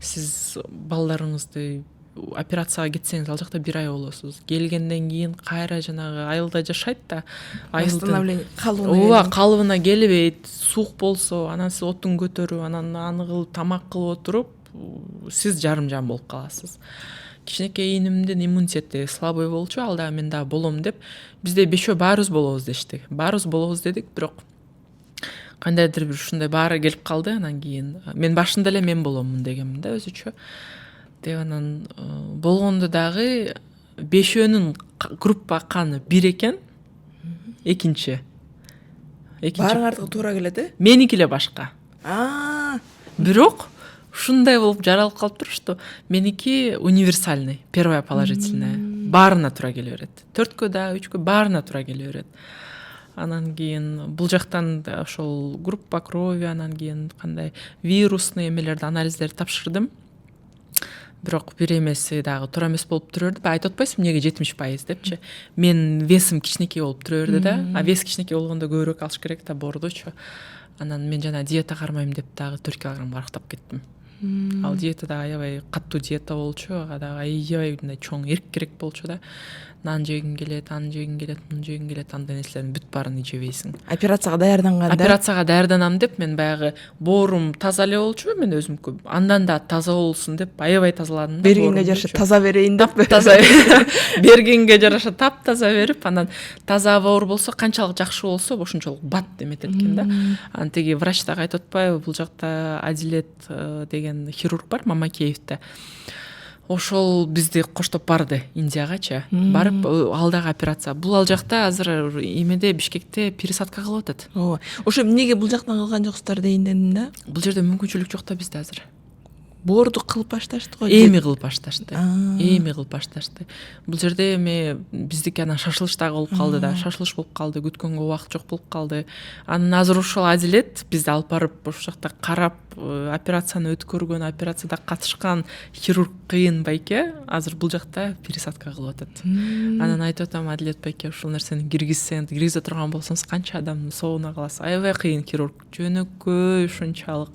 Сиз балдарыңызды операцияга кетсеңиз, ал жакта 1 ай болосуз. Келгенден кийин кайра жанагы айылда жашайт да, восстановление калыбына келбейт, суук болсо, анан сиз отун көтөрүп, анан аны кылып, тамак кылып отуруп, сиз жарым-жан болуп каласыз. Кичинекей ийнимдин иммунитети слабый болчу, ал дагы мен дагы болом деп, бизде 5 баарыбыз болобуз дештик. Баарыбыз болобуз дедик, бирок кандайдыр бир ушундай баары келип калды. Анан кийин мен башында эле мен боломмун дегенмин да өзүчө. Деп анан болгондо дагы 5өөнүн группа каны 1 экен. Экинчи. Баарыңардыкы туура келет, э? Меники эле башка. Бирок ушундай болуп жаралып калыптыр, что меники универсальный, первая положительная. Баарына туура келе берет. 4кө да, 3кө баарына туура келе берет. Анан кийин бул жактан ошол группа крови, анан кийин кандай вирусный эмелерди, анализдерди тапшырдым. Бирок бир эмеси дагы туура эмес болуп тура берди. Айтып атпайсызбы, эмнеге 70% депчи. Мен весим кичинекей болуп тура берди да. А вес кичинекей болгондо көбүрөөк алыш керек да, боордучу. Анан мен жана диета кармайм деп дагы 4 килограмм арыктап кеттим. Ал диета да аябай каттуу диета болчу, ага да аябай мындай чоң эрк керек болчу да. Нан жегиң келет, аны жегиң келет, муну жегиң келет, андай нерселердин бүт баарын жебейсиң. Операцияга даярданганда? Операцияга даярданам деп мен баягы боорум таза эле болчу, мен өзүмкү андан да таза болсун деп аябай тазаладым. Бергенге жараша таза берейин деп. Таза бергенге жараша таптаза берип, анан таза боор болсо, канчалык жакшы болсо, ошончолук бат эметет экен да. Анан тиги врач дагы айтып атпайбы, бул жакта Адилет деген хирург бар, Мамакеевде. Ошол бизди коштоп барды Индиягачы. Барып алдагы операция. Бул ал жакта азыр эмеде Бишкекте пересадка кылып атат. Ооба. Ошо эмнеге бул жактан кылган жоксуздар дейин дедим да. Бул жерде мүмкүнчүлүк жок да бизде азыр. Боорду кылып башташты го. Эми кылып башташты. Бул жерде эми биздики анан шашылыш дагы болуп калды да. Шашылыш болуп калды, күткөнгө убакыт жок болуп калды. Анан азыр ошол Адилет бизди алып барып ошол жакта карап, операцияны өткөргөн, операцияда катышкан хирург кыйын байке азыр бул жакта пересадка кылып атат. Анан айтып атам, Адилет байке, ушул нерсени киргизе турган болсоңуз канча адамдын соогуна каласыз. Аябай кыйын хирург, жөнөкөй ушунчалык.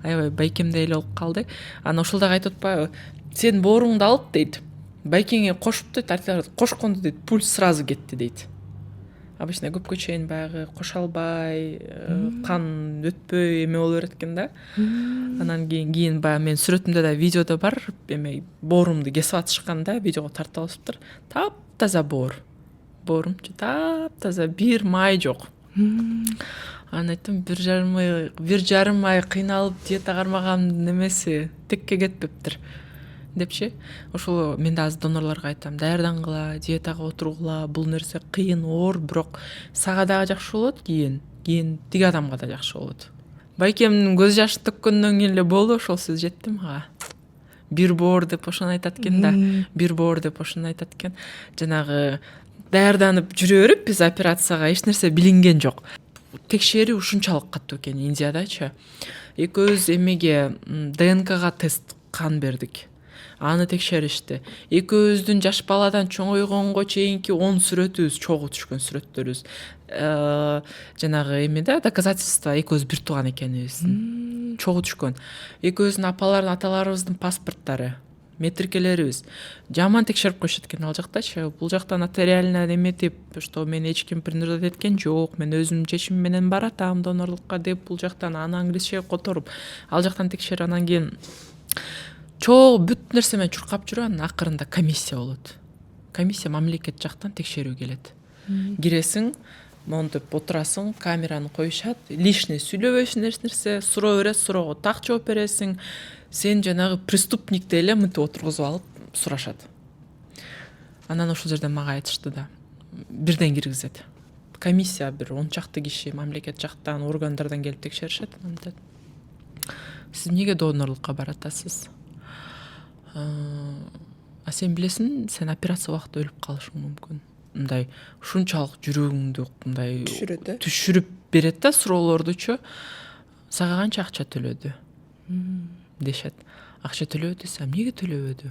Аябай байкемдей эле болуп калды. Анан ошол дагы айтып атпайбы, сен бооруңду алып дейт, байкеңе кошуп дейт, кошкондо дейт, пульс сразу кетти дейт. обычно көпкө чейин баягы кошо албай, кан өтпөй эме боло берет экен да. Анан кийин баягы мен сүрөтүмдө да видеодо бар, эме боорумду кесип атышкан да, видеого тартып алышыптыр. Таптаза боорумчу таптаза, бир май жок. Анан айттым, бир жарым ай кыйналып диета кармаганымдын немеси текке кетпептир депчи. Ошол мен да азыр донорлорго айтам, даярдангыла, диетага отургула, бул нерсе кыйын, оор, бирок сага дагы жакшы болот, кийин тиги адамга да жакшы болот. Байкемдин көз жашы төккөндөн кийин эле болду, ошол сөз жетти мага. Бир боор деп ошону айтат экен да. Бир боор деп ошону айтат экен. Жанагы даярданып жүрө берип биз операцияга эч нерсе билинген жок. Текшерүү ушунчалык каттуу экен Индиядачы. Экөөбүз эмеге ДНКга тест кан бердик. Аны текшеришти. Экөөбүздүн жаш баладан чоңойгонго чейинки 10 сүрөтүбүз, чогуу түшкөн сүрөттөрүбүз. Жанагы эмеде доказательство экөөбүз бир тууган экенибиздин чогуу түшкөн. Экөөбүздүн апалардын, аталарыбыздын паспорттары, метрикелерибиз жаман текшерип коюшат экен ал жактачы. Бул жакта нотариально эметип, что мен эч ким принуждать эткен жок, мен өзүмдүн чечимим менен баратам донорлукка деп, бул жактан аны англисче которуп, ал жактан текшерип, анан кийин чоо бүт нерсе менен чуркап жүрүп, анан акырында комиссия болот. Комиссия мамлекет жактан текшерүү келет. Киресиң, монтип отурасың, камераны коюшат, лишний сүйлөбөйсүң эч нерсе, суроо берет, суроого так жооп бересиң. Сен жанагы преступникти эле мынтип отургузуп алып сурашат. Анан ошол жерден мага айтышты да, бирден киргизет. Комиссия бир 10 чакты киши мамлекет жактан, органдардан келип текшеришет. Анан сиз эмнеге донорлукка баратасыз? Сен билесиң, сен операция убакытта өлүп калышың мүмкүн. Мындай ушунчалык жүрөгүңдү мындай түшүрүп берет да суроолордучу. Сага канча акча төлөдү? Дешет. Акча төлөбөдү десем, эмнеге төлөбөдү?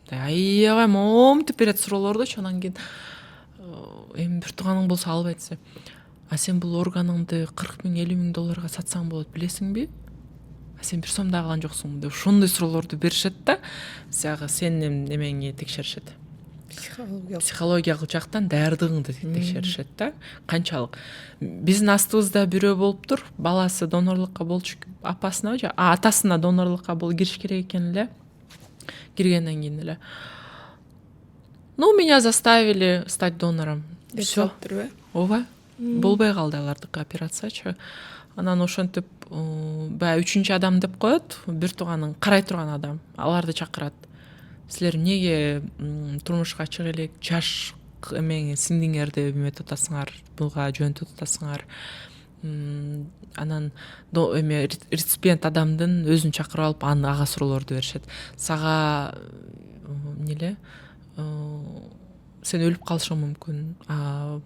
Аябай момтуп берет суроолордучу. Анан кийин эми бир тууганың болсо албай десе, сен бул органыңды 40 000, 50 000 долларга сатсаң болот, билесиңби? Сен бир сом да кылган жоксуң деп ошондой суроолорду беришет да, сага сенин немеңи текшеришет. Психологиялык жактан даярдыгыңды текшеришет да. Канчалык. Биздин астыбызда бирөө болуптур, баласы донорлукка болчу, апасына же атасына донорлукка кириш керек экен эле. Киргенден кийин эле, меня заставили стать донором. Всё. Ооба. Болбой калды алардыкы операциячы. Анан ошентип баягы 3-чү адам деп коет, бир тууганың карай турган адам. Аларды чакырат. Силер эмнеге турмушка чыга элек, жаш эмең сиңдиңерди эметип атасыңар, буга жөнтүп атасыңар. Анан эме реципиент адамдын өзүн чакырып алып, ага суроолорду беришет. Сага эмнеле сен өлүп калышың мүмкүн.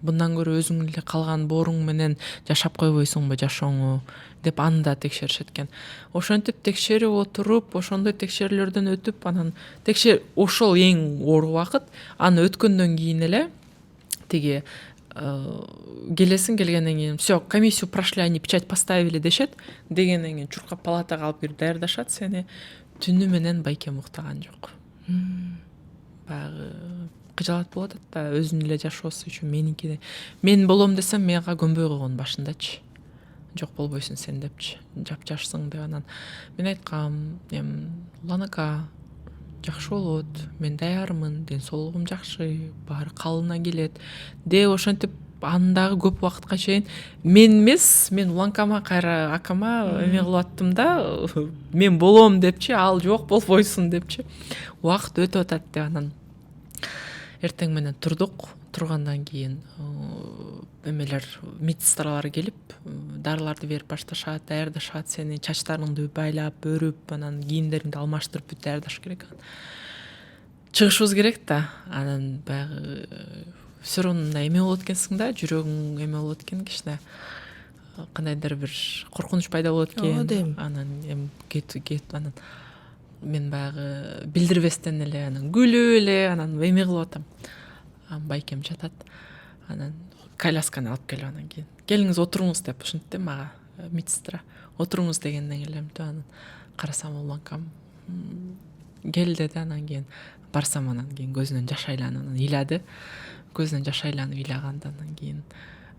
Bundan көрө өзүң эле калган бооруң менен жашап койбойсуңбу, жашооңу деп аны да текшеришет экен. Ошентип текшерип отуруп, ошондой текшерүүлөрдөн өтүп, анан ошол эң оор убакыт. Аны өткөндөн кийин эле тиги келгенден кийин всё, комиссию прошли, они печать поставили дешет. Дегенден кийин чуркап палатага алып кирип даярдашат сени. Түнү менен байкем уктаган жок. Баягы кыжалат болот да, өзүнүн эле жашоосу үчүн мен болом десем, мага көнбөй койгон башындачы. Жок болбойсуң сен депчи, жапжашсың деп. Анан мен айткам, улан ака, жакшы болот, мен даярмын, ден соолугум жакшы, баары калыбына келет. Ошентип андагы көп убакытка чейин мен эмес, мен уланкама кайра акама эме кылып аттым да, мен болом депчи, ал жок болбойсуң депчи. Убакыт өтүп атат деп. Анан эртең менен тургандан кийин эмелер, медсестралар келип, дарыларды берип башташат, даярдашат сени, чачтарыңды байлап, өрүп, анан кийимдериңди алмаштырып бүт даярдаш керек. Чыгышыбыз керек да. Анан баягы всё равно эме болот экенсиң да, жүрөгүң эме болот экен кичине. Кандайдыр бир коркунуч пайда болот экен. Анан анан мен баягы билдирбестен эле анан күлүп эле анан эме кылып атам. Байкем жатат. Анан колясканы алып келип анан кийин келиңиз отуруңуз деп ушинтти мага медсестра. Отуруңуз дегенден эле анан карасам уланкам кел деди. Анан кийин барсам, анан кийин көзүнөн жаш айланып анан ыйлады. көзүнөн жаш айланып ыйлагандан кийин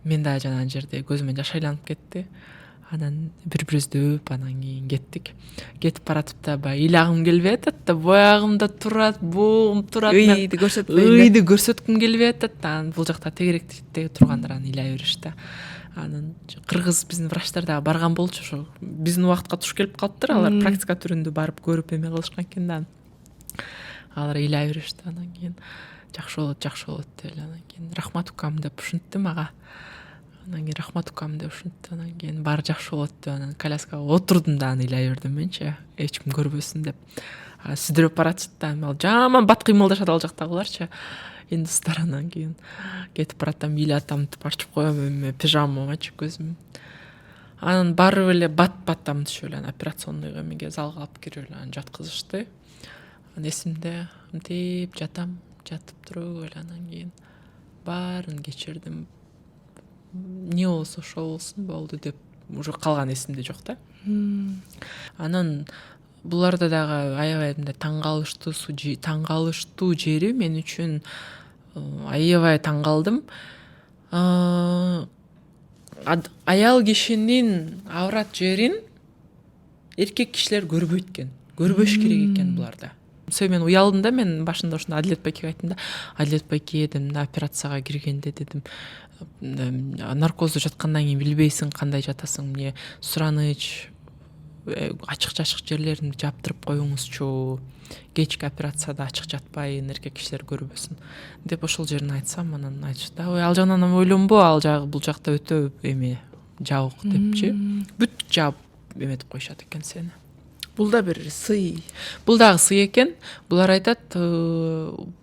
мен да жанагы жерде көзүмөн жаш айланып кетти. Анан бири-бирибизди өөп анан кийин кетип баратып да баягы ыйлагым келбей атат да, буягымда турат, бугум турат. Ыйды көрсөтпөйүн. Ыйды көрсөткүм келбей атат да. Анан бул жакта тегеректе тургандар аны ыйлай бериш да. Анан кыргыз биздин врачтар дагы барган болчу, ошо биздин убакытка туш келип калыптыр. Алар практика түрүндө барып көрүп эме кылышкан экен да. Алар ыйлай беришти. Анан кийин жакшы болот деп эле анан кийин рахмат укам деп ушинтти мага. Анан кийин рахмат укам деп ушинтти. Анан кийин баары жакшы болот деп анан коляскага отурдум да, аны ыйлай бердим менчи, эч ким көрбөсүн деп. Сүдүрөп баратышты да. Ал жаман бат кыймылдашат ал жактагыларчы. Индустар. Анан кийин кетип баратам, ыйлатамтып ачып коем эме пижамамачы көзүм. Анан барып эле бат-баттам түшүп эле операционныйга эмеге залга алып кирип эле анан жаткызышты. Анан эсимде мынтип жатып туруп эле анан кийин баарын кечирдим. Не болсо ошо болсун болду деп уже калган эсимде жок да. Анан буларда дагы аябай мындай таң калыштуу жери мен үчүн аябай таң калдым. Аял кишинин аврат жерин эркек кишилер көрбөйт экен. Көрбөш керек экен буларда. Мен уялдым да, мен башында ошондо Адилет байкеге айттым да. Адилет байке дедим, операцияга киргенде дедим, наркозду жаткандан кийин билбейсиң кандай жатасың, эмне сураныч ачык жерлерин жаптырып коюңузчу. Кечки операцияда ачык жатпайын, эркек кишилер көрбөсүн деп ошол жерин айтсам, анан айтышты да, ой ал жагынан ойлонбо, ал жагы бул жакта өтө эме жабык депчи. Бүт жаап эметип коюшат экен сени. Бул да бир сый. Бул дагы сый экен. Булар айтат,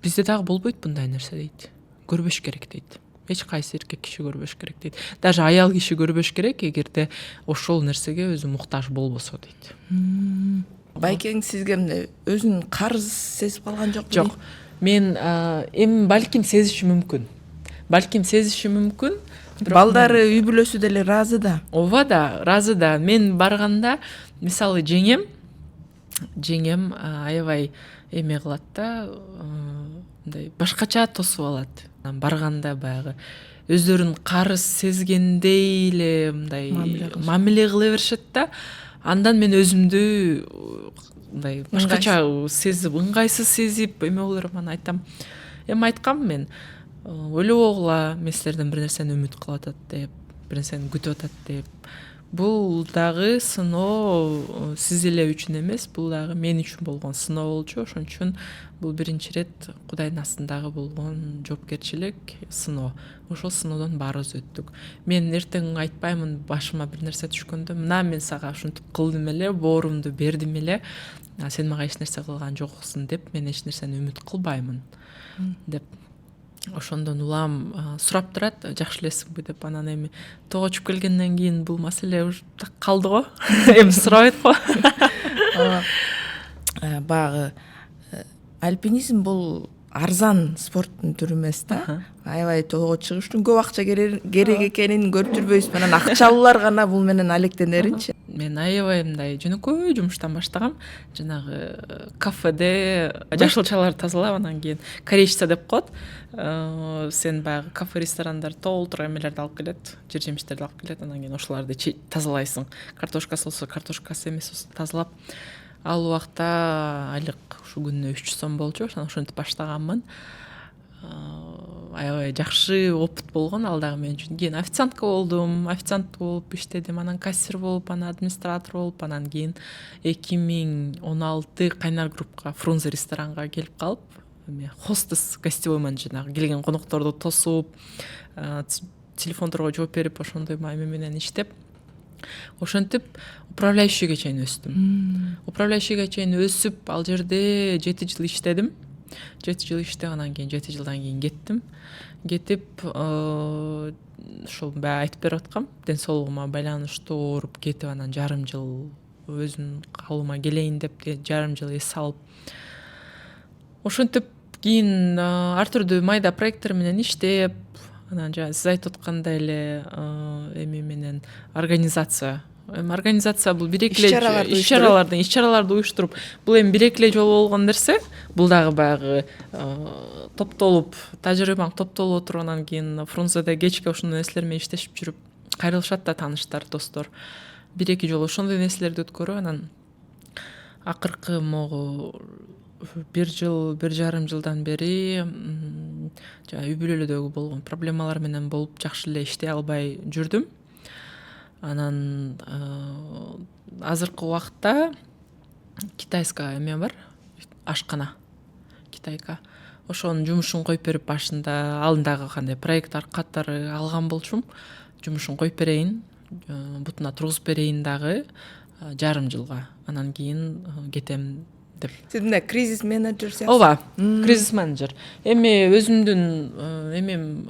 бизде дагы болбойт мындай нерсе дейт. Көрбөш керек дейт. Эч кайсы эркек киши көрбөш керек дейт. Даже аял киши көрбөш керек эгерде ошол нерсеге өзү муктаж болбосо дейт. Байкең сизге өзүн карыз сезип калган жокпу? Жок. Мен эми балким сезиши мүмкүн. Балдары үй бүлөсү деле ыраазы да. Ооба да, ыраазы да. Мен барганда, мисалы жеңем аябай эме кылат да, мындай башкача тосуп алат. Барганда баягы өздөрүн карыз сезгендей эле мындай мамиле кыла беришет да. Андан мен өзүмдү мындай башкача сезип, ыңгайсыз сезип эме болор, аны айтам. Эми айткам мен, ойлобогула, мен силерден бир нерсени үмүт кылып атат деп, бир нерсени күтүп атат деп. Бул дагы сыноо сиз эле үчүн эмес, бул дагы мен үчүн болгон сыноо болчу. Ошон үчүн бул биринчи ирет Кудайдын астындагы болгон жоопкерчилик сыноо. Ошол сыноодон баарыбыз өттүк. Мен эртең айтпаймын, башыма бир нерсе түшкөндө, мына мен сага ушинтип кылдым эле, боорумду бердим эле, сен мага эч нерсе кылган жоксуң деп, мен эч нерсени үмүт кылбаймын деп. Ошондон улам сурап турат, жакшы элесиңби деп. Анан эми тоого чыгып келгенден кийин бул маселе уж так калды го. Эми сурабайт го. Багы альпинизм бул арзан спорттун түрү эмес да. Аябай тоого чыгыш үчүн көп акча керек экенин көрүп жүрбөйсүз. Анан акчалуулар гана бул менен алектенеринчи. Мен аябай мындай жөнөкөй жумуштан баштагам. Жанагы кафеде жашылчаларды тазалап, анан кийин корейчеса деп коет. Сен баягы кафе, ресторандар толтура эмелерди алып келет, жер жемиштерди алып келет, анан кийин ошоларды тазалайсың. Картошкасы болсо картошкасы, эмес болсо тазалап. Ал убакта айлык ушу күнүнө 300 сом болчу, ошентип баштаганмын. Аябай жакшы опыт болгон ал дагы мен үчүн. Кийин официантка болдум, официант болуп иштедим, анан кассир болуп, анан администратор болуп, анан кийин 2016 кайнар группка Фрунзе ресторанга келип калып, хостес, гостевойман, жанагы келген конокторду тосуп, телефондорго жооп берип, ошондой эме менен иштеп, ошентип управляющийге чейин өстүм. Управляющийге чейин өсүп, ал жерде 7 жыл иштедим. 7 жыл иштеп, анан кийин 7 жылдан кийин кеттим. Кетип, ошол баягы айтып берип аткам, ден соолугума байланыштуу ооруп кетип, анан жарым жыл өзүм калыма келейин деп, жарым жыл эс алып. Ошентип кийин ар түрдүү майда проекттер менен иштеп, анан жана сиз айтып аткандай эле эме менен организация Организация бул бир эки Иш-чараларды иш-чараларды уюштуруп, бул эми бир эки жолу болгон нерсе. Бул дагы баягы топтолуп, тажрыйбаң топтолуп отуруп, анан кийин Фрунзеде кечке ошондой нерселер менен иштешип жүрүп, кайрылышат да тааныштар, достор. Бир эки жолу ошондой нерселерди өткөрүп, анан акыркы могу 1 жыл, 1,5 жылдан бери үй бүлөлүдөгү болгон проблемалар менен болуп жакшы эле иштей албай жүрдүм. Анан азыркы убакта китайская эме бар, ашкана, китайка. Ошонун жумушун коюп берип, башында алдындагы кандай проект каттары алган болчумун. Жумушун коюп берейин, бутуна тургузуп берейин дагы 1,5 жылга. Анан кийин кетем деп. Сиз мындай кризис менеджер сыяктуу. Ооба, кризис менеджер. Эми өзүмдүн эмем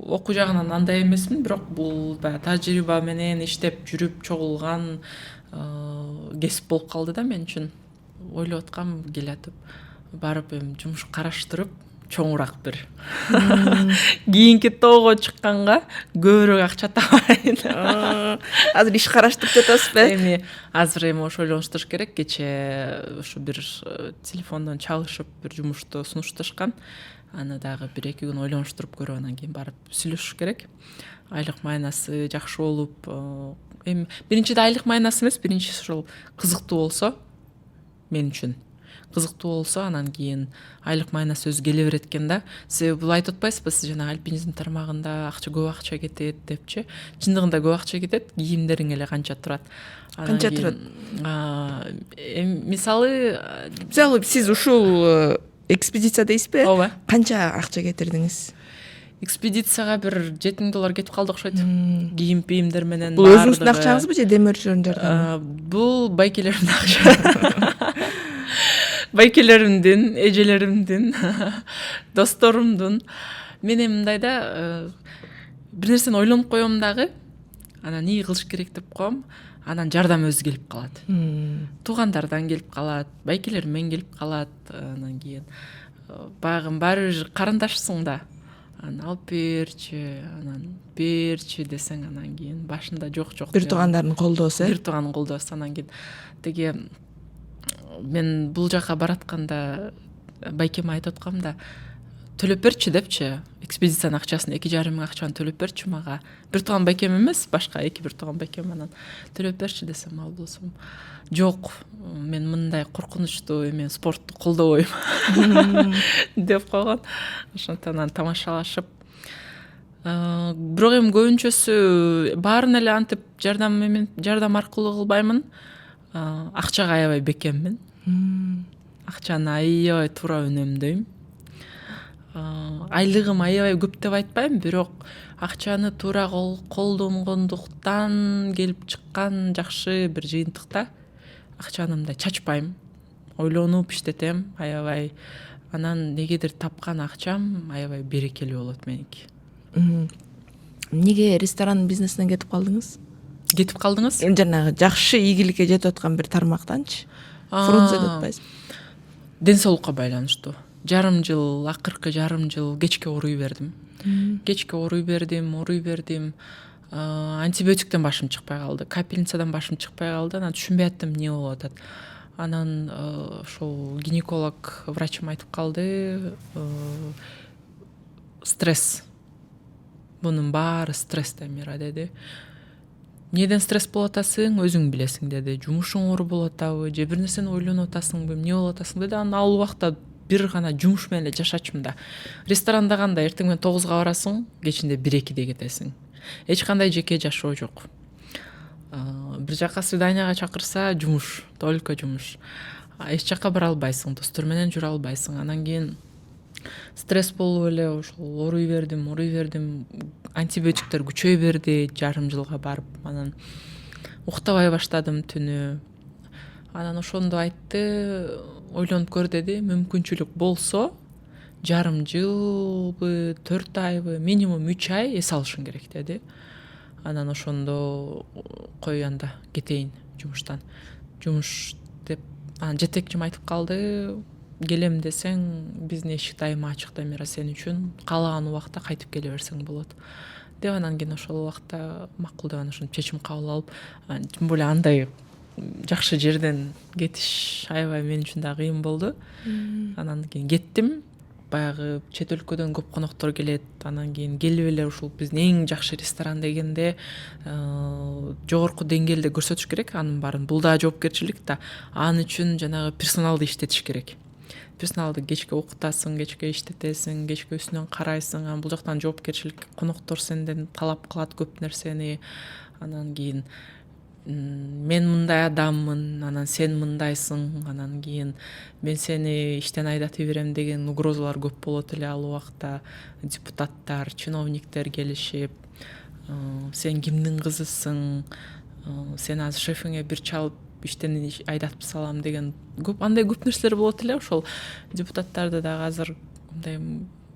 окуу жагынан андай эмесмин, бирок бул баягы тажрыйба менен иштеп жүрүп чогулган кесип болуп калды да мен үчүн. Ойлоп аткам келатып, барып эми жумуш караштырып, чоңураак бир. Кийинки тоого чыкканга көбүрөөк акча табайын. Азыр иш караштырып жатасызбы? Эми азыр ошо ойлонуштуруш керек. Кече ушу бир телефондон чалышып бир жумушту сунушташкан. Аны дагы 1-2 күн ойлонуштуруп көрүп, анан кийин барып сүйлөшүш керек. Айлык майнасы жакшы болуп, эми биринчиде айлык майнасы эмес, биринчи ошол кызыктуу болсо, мен үчүн кызыктуу болсо, анан кийин айлык майнасы өзү келе берет экен да. Себеби бул айтып атпайсызбы, сиз жана альпинизм тармагында көп акча кетет депчи. Чындыгында көп акча кетет, кийимдериң эле канча турат. Канча турат? Мисалы сиз ушул экспедиция дейсизби? Ооба. Канча акча кетирдиңиз? Экспедицияга бир $7,000 кетип калды окшойт. Кийим-пийимдер менен. Бул өзүңүздүн акчаңызбы же демөөрчүлөрдүн жардамы? Бул байкелердин акча. Байкелеримдин, эжелеримдин, досторумдун. Мен эми мындайда бир нерсени ойлонуп коем дагы. Анан эмне кылыш керек деп коем. Анан жардам өзү келип калат. Туугандардан келип калат, байкелеримден келип калат. Анан кийин баягы баары бир карындашсың да. Анан алып берчи десең, анан кийин башында жок. Бир туугандардын колдоосу. Бир туугандын колдоосу. Анан кийин теге мен бул жака баратканда байкеме айтып аткам да, төлөп берчи депчи, экспедициянын акчасын 2,5 миң акчаны төлөп берчи мага. Бир тууган байкем эмес, башка бир тууган байкем. Анан төлөп берчи десем, ал болсом жок, мен мындай коркунучтуу эме спортту колдобойм деп койгон. Ошондон тамашалашып, бирок эми көбүнчөсү баарын эле антип жардам аркылуу кылбаймын. Акчага аябай бекеммин. Акчаны аябай туура үнөмдөйм. Айлыгым аябай көп деп айтпайм, бирок акчаны туура колдонгондуктан келип чыккан жакшы бир жыйынтыкта. Акчаны мындай чачпайм, ойлонуп иштетем аябай. Анан негедир тапкан акчам аябай берекелүү болот меники. Эмнеге ресторан бизнесинен кетип калдыңыз? Жанагы жакшы ийгиликке жетип аткан бир тармактанчы. Фрунзе деп атпайсызбы? Ден соолукка байланыштуу. Акыркы жарым жыл кечке ооруй бердим. Антибиотиктен башым чыкпай калды, капельницадан башым чыкпай калды. Анан түшүнбөй аттым эмне болуп атат. Анан ошол гинеколог врачым айтып калды, стресс. Бунун баары стресстен мира деди. Неден стресс болуп атасың, өзүң билесиң деди. Жумушуң оор болуп атабы, же бир нерсени ойлонуп атасыңбы, эмне болуп атасың деди. Анан ал убакта бир гана жумуш менен эле жашачумун да. Ресторанда кандай эртең менен 9-га барасың, кечинде 1-2-де кетесиң. Эч кандай жеке жашоо жок. Бир жака свиданияга чакырса жумуш, только жумуш. Эч жака бара албайсың, достор менен жүрө албайсың. Анан кийин стресс болуп эле ошол ооруй бердим. Антибиотиктер күчөй берди, жарым жылга барып. Анан уктабай баштадым түнү. Анан ошондо айтты, ойлонуп көр деди, мүмкүнчүлүк болсо жарым жылбы, 4 айбы, минимум 3 ай эс алышың керек деди. Анан ошондо кой анда кетейин жумуштан. Жумуш деп жетекчим айтып калды, келем десең биздин эшик дайыма ачык да, мира сен үчүн каалаган убакта кайтып келе берсең болот деп анан кийин ошол убакта макул деп анан ошентип чечим кабыл алып, тем более андай жакшы жерден кетиш аябай мен үчүн да кыйын болду. Анан кийин кеттим. Баягы чет өлкөдөн көп коноктор келет. Анан кийин келип эле ушул биздин эң жакшы ресторан дегенде жогорку деңгээлде көрсөтүш керек. Анын баарын бул да жоопкерчилик да. Анын үчүн жанагы персоналды иштетиш керек. Персоналды кечке окутасың, кечке иштетесиң, кечке үстүнөн карайсың. Анан бул жактан жоопкерчилик, коноктор сенден талап кылат көп нерсени. Анан кийин мен мындай адаммын, анан сен мындайсың, анан кийин мен сени иштен айдатып берем деген угрозалар көп болот эле ал убакта. Депутаттар, чиновниктер келишип, сен кимдин кызысың, сен азыр шефиңе бир чалып иштен айдатып салам деген андай көп нерселер болот эле. Ошол депутаттарды дагы азыр мындай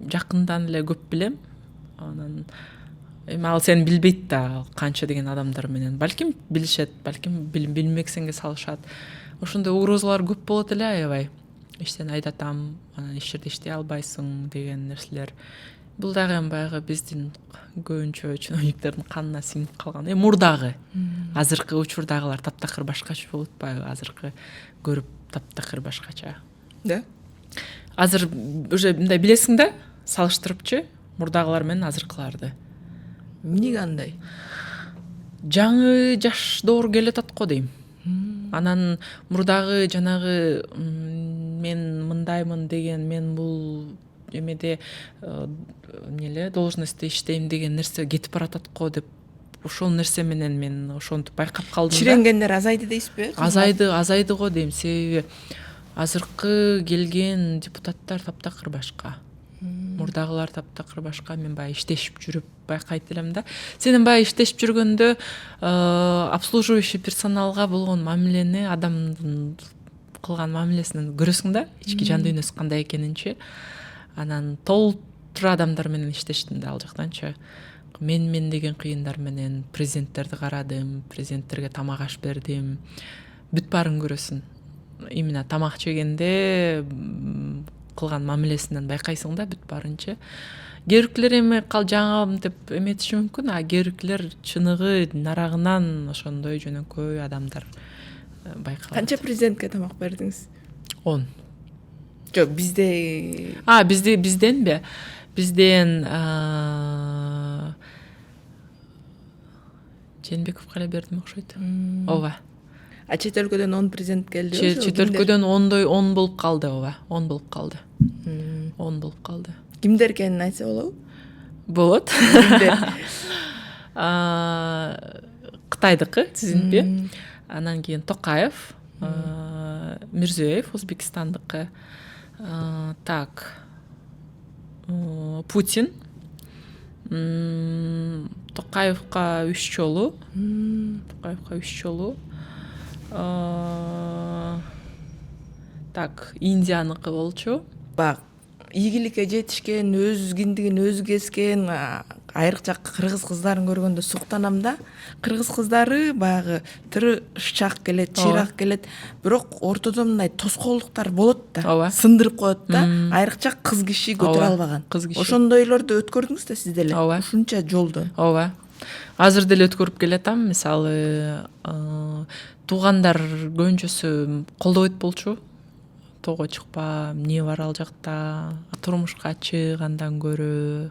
жакындан эле көп билем. Анан ал сени билбейт да, канча деген адамдар менен. Балким билишет, балким билмексенге салышат. Ошондой угрозалар көп болот эле аябай. Иштен айдатам, анан иш жерде иштей албайсың деген нерселер. Бул дагы баягы биздин көбүнчө чиновниктердин канына сиңип калган. Мурдагы. Азыркы учурдагылар таптакыр башкача болуп атпайбы? Азыркы көрүп таптакыр башкача. Да. Азыр уже мындай билесиң да, салыштырыпчы мурдагылар менен азыркыларды. Эмнеге андай? Жаңы жаш доор келет атко дейм. Анан мурдагы жанагы мен мындаймын деген, мен бул эмеде эмнеле должностьте иштейм деген нерсе кетип барататко деп ошол нерсе менен мен ошонтип байкап калдым да. Чиренгендер азайды дейсизби? Азайды го дейм. Себеби азыркы келген депутаттар таптакыр башка. Мурдагылар таптакыр башка. Мен баягы иштешип жүрүп байкайт элем да. Сенин баягы иштешип жүргөндө обслуживающий персоналга болгон мамилени, адамдын кылган мамилесинен көрөсүң да, ички жан дүйнөсү кандай экенинчи. Анан толтура адамдар менен иштештим да ал жактанчы. Мен деген кыйындар менен президенттерди карадым, президенттерге тамак аш бердим. Бүт баарын көрөсүң. Именно тамак жегенде кылган мамилесинен байкайсың да бүт баарынчы. Керүклер эми жаңам деп эметиши мүмкүн, а керүклер чыныгы нарагынан ошондой жөнөкөй адамдар байкалат. Канча президентке тамак бердиңиз? 10. Жок, бизде бизденби? Бизден Жээнбековго эле бердим окшойт. Ооба. А чет өлкөдөн 10 президент келди. Чет өлкөдөн 10 болуп калды, ооба. 10 болуп калды. 10 болуп калды. Кимдер экенин айтса болобу? Болот. Кытайдыкы Цзиньпин, анан кийин Токаев, Мирзиёев Өзбекстандыкы. Так. Путин. Токаевка 3 жолу. Так, Индияныкы болчу. Бак, ийгиликке жетишкен, өз киндигин өзү кескен, айрыкча кыргыз кыздарын көргөндө суктанам да. Кыргыз кыздары баягы тырышчак келет, чыйрак келет, бирок ортодо мындай тоскоолдуктар болот да. Сындырып коет да. Айрыкча кыз киши көтөрө албаган. Ошондойлорду өткөрдүңүз да сиз деле? Ушунча жолдон. Ооба. Азыр деле өткөрүп келатам. Мисалы, туугандар көбүнчөсү колдобойт болчу. Тоого чыкпа, эмне бар ал жакта, турмушка чыгандан көрө,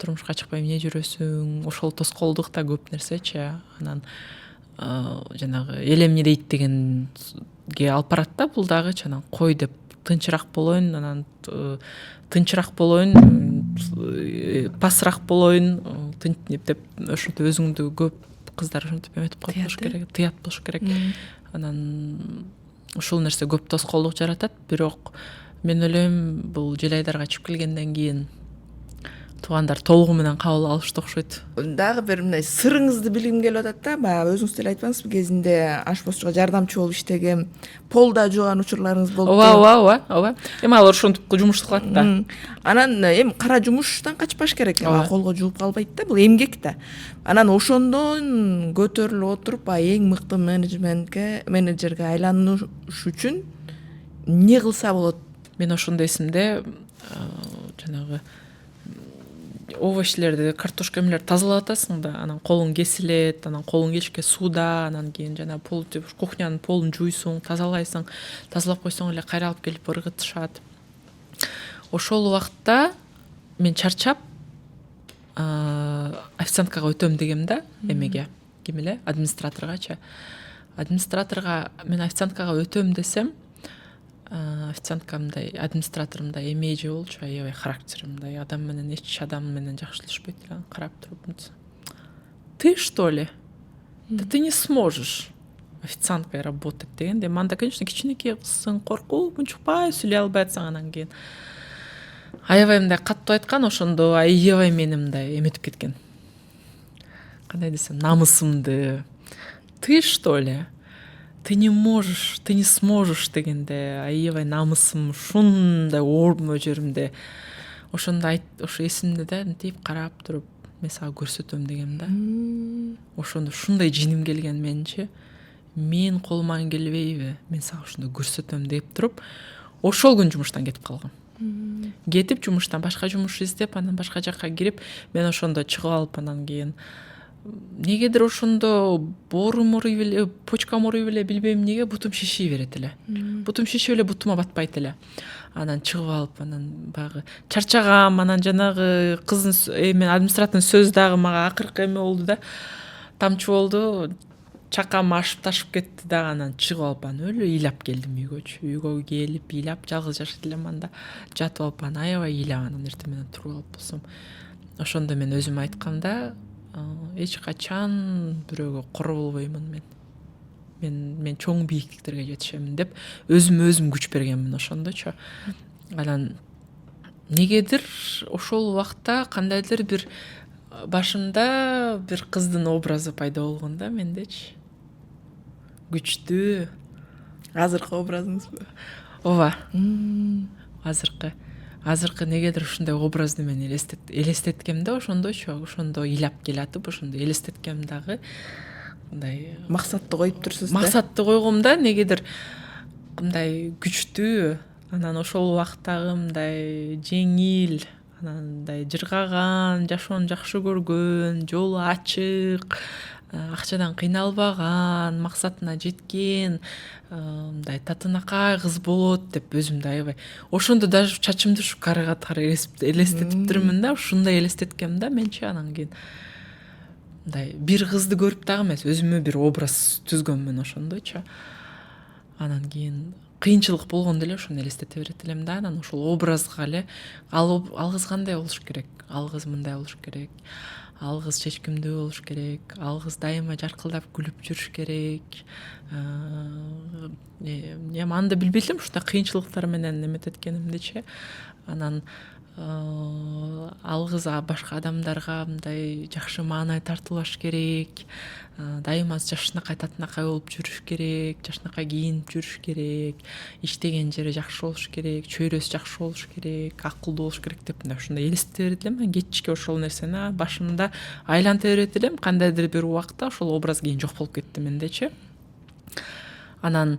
турмушка чыкпай эмне жүрөсүң, ошол тоскоолдук да көп нерсечи. Анан жанагы эл эмне дейт дегенге алып барат да, бул дагы анан кой деп тынчыраак болоюн, анан тынчыраак болоюн, пасыраак болоюн, деп ошентип өзүңдү көп кыздар ошентип эметип коюш керек, тыят болуш керек. Анан ушул нерсе көп тоскоолдук жаратат, бирок мен ойлойм бул Желайдарга чыгып келгенден кийин туугандар толугу менен кабыл алышты окшойт. Дагы бир мындай сырыңызды билгим келип атат да. Баягы өзүңүз деле айтпаңызбы, кезинде ашпозчуга жардамчы болуп иштеген, полда жууган учурларыңыз болду. Ооба. Эми алар ошентип жумуш кылат да. Анан эми кара жумуштан качпаш керек. Колго жууп калбайт да, бул эмгек да. Анан ошондон көтөрүлүп отуруп, эң мыкты менеджерге айланыш үчүн эмне кылса болот? Мен ошондо эсимде жанагы овощлерди, картошка эмелерди тазалап атасың да, анан колуң кесилет, анан колуң кечке сууда, анан кийин жана пол кухнянын полун жуйсуң, тазалайсың, тазалап койсоң эле кайра алып келип ыргытышат. Ошол убакта мен чарчап официанткага өтөм дегем да, эмеге, ким эле, администраторгачы. Администраторга мен официанткага өтөм десем, официантка мындай, администратор мындай эмежи болчу, аябай характери мындай, адам менен эч адам менен жакшылашпайт эле, карап туруп. Ты что ли? Да ты не сможешь официанткой работать дегенде. Манда, конечно, кичинекей кызсың, коркуп, унчукпай сүйлөй албай атсаң анан кийин. Аябай мындай каттуу айткан, ошондо аябай мени мындай эметип кеткен. Кандай десем, намысымды. Ты что ли? Ты не можешь, ты не сможешь дегенде аябай намысым ушундай оормо жеримде. Ошондо ошо эсимде да, мынтип карап туруп, мен сага көрсөтөм дегем да. Ошондо ушундай жиним келген менчи. Мен колуман келбейби? Мен сага ушундой көрсөтөм деп туруп, ошол күн жумуштан кетип калгам. Кетип жумуштан башка жумуш издеп, анан башка жакка кирип, мен ошондо чыгып алып анан кийин негедир ошондо боорум ооруй беле, почкам ооруй беле, билбейм эмнеге бутум шиши берет эле. Бутум шишип эле бутума батпайт эле. Анан чыгып алып, анан багы чарчагам, анан жанагы кыздын эми администратордун сөзү дагы мага акыркы эме болду да. Тамчы болду. Чакам ашып ташып кетти да, анан чыгып алып анан өлө ыйлап келдим үйгөчү. Үйгө келип ыйлап, жалгыз жашайт элем анда. Жатып алып анан аябай ыйлап анан эртең менен туруп алып болсом. Ошондо мен өзүм айткам да, эч качан бирөөгө кор болбоймун мен. Мен чоң бийиктиктерге жетишемин деп өзүм күч бергенмин ошондочу. Анан негедир ошол убакта кандайдыр бир башымда бир кыздын образы пайда болгон да мендечи. Күчтүү. Азыркы образыңызбы? Ооба. Азыркы негедир ушундай образды мен элестеткем да ошондочу. Ошондо ыйлап келатып, ошондо элестеткем дагы. Мындай Максатты коюп турсуз да? Максатты койгом да, негедир мындай күчтүү. Анан ошол убактагы мындай жеңил, анан мындай жыргаган, жашоону жакшы көргөн, жолу ачык, акчадан кыйналбаган, максатына жеткен, мындай татынакай кыз болот деп өзүмдү аябай. Ошондо даже чачымды ушу кары элестетип турмун да, ушундай элестеткем да менчи. Анан кийин мындай бир кызды көрүп дагы эмес, өзүмө бир образ түзгөнмүн ошондочу. Анан кийин кыйынчылык болгондо эле ошону элестете берет элем да. Анан ошол образга эле ал кыз кандай болуш керек, ал кыз мындай болуш керек, ал кыз чечкимдүү болуш керек, ал кыз дайыма жаркылдап күлүп жүрүш керек. Эми анда билбейт элем ушундай кыйынчылыктар менен эмететкенимдичи. Анан ал кыз башка адамдарга мындай жакшы маанай тартылбаш керек, дайыма жашынакай татынакай болуп жүрүш керек, жашынакай кийинип жүрүш керек, иштеген жери жакшы болуш керек, чөйрөсү жакшы болуш керек, акылдуу болуш керек деп мындай ушундай элестете берет элем. Кечке ошол нерсени башымда айланта берет элем. Кандайдыр бир убакта ошол образ кийин жок болуп кетти мендечи. Анан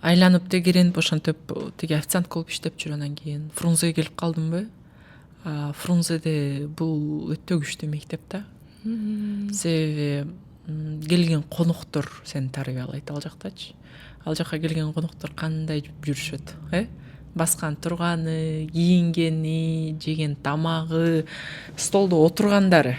айланып тегеренип ошентип тиги официантка болуп иштеп жүрүп анан кийин Фрунзеге келип калдымбы. Фрунзеде бул өтө күчтүү мектеп да. Себеби келген коноктор сени тарбиялайт ал жактачы. Ал жакка келген коноктор кандай жүрүшөт, баскан турганы, кийингени, жеген тамагы, столдо отургандары.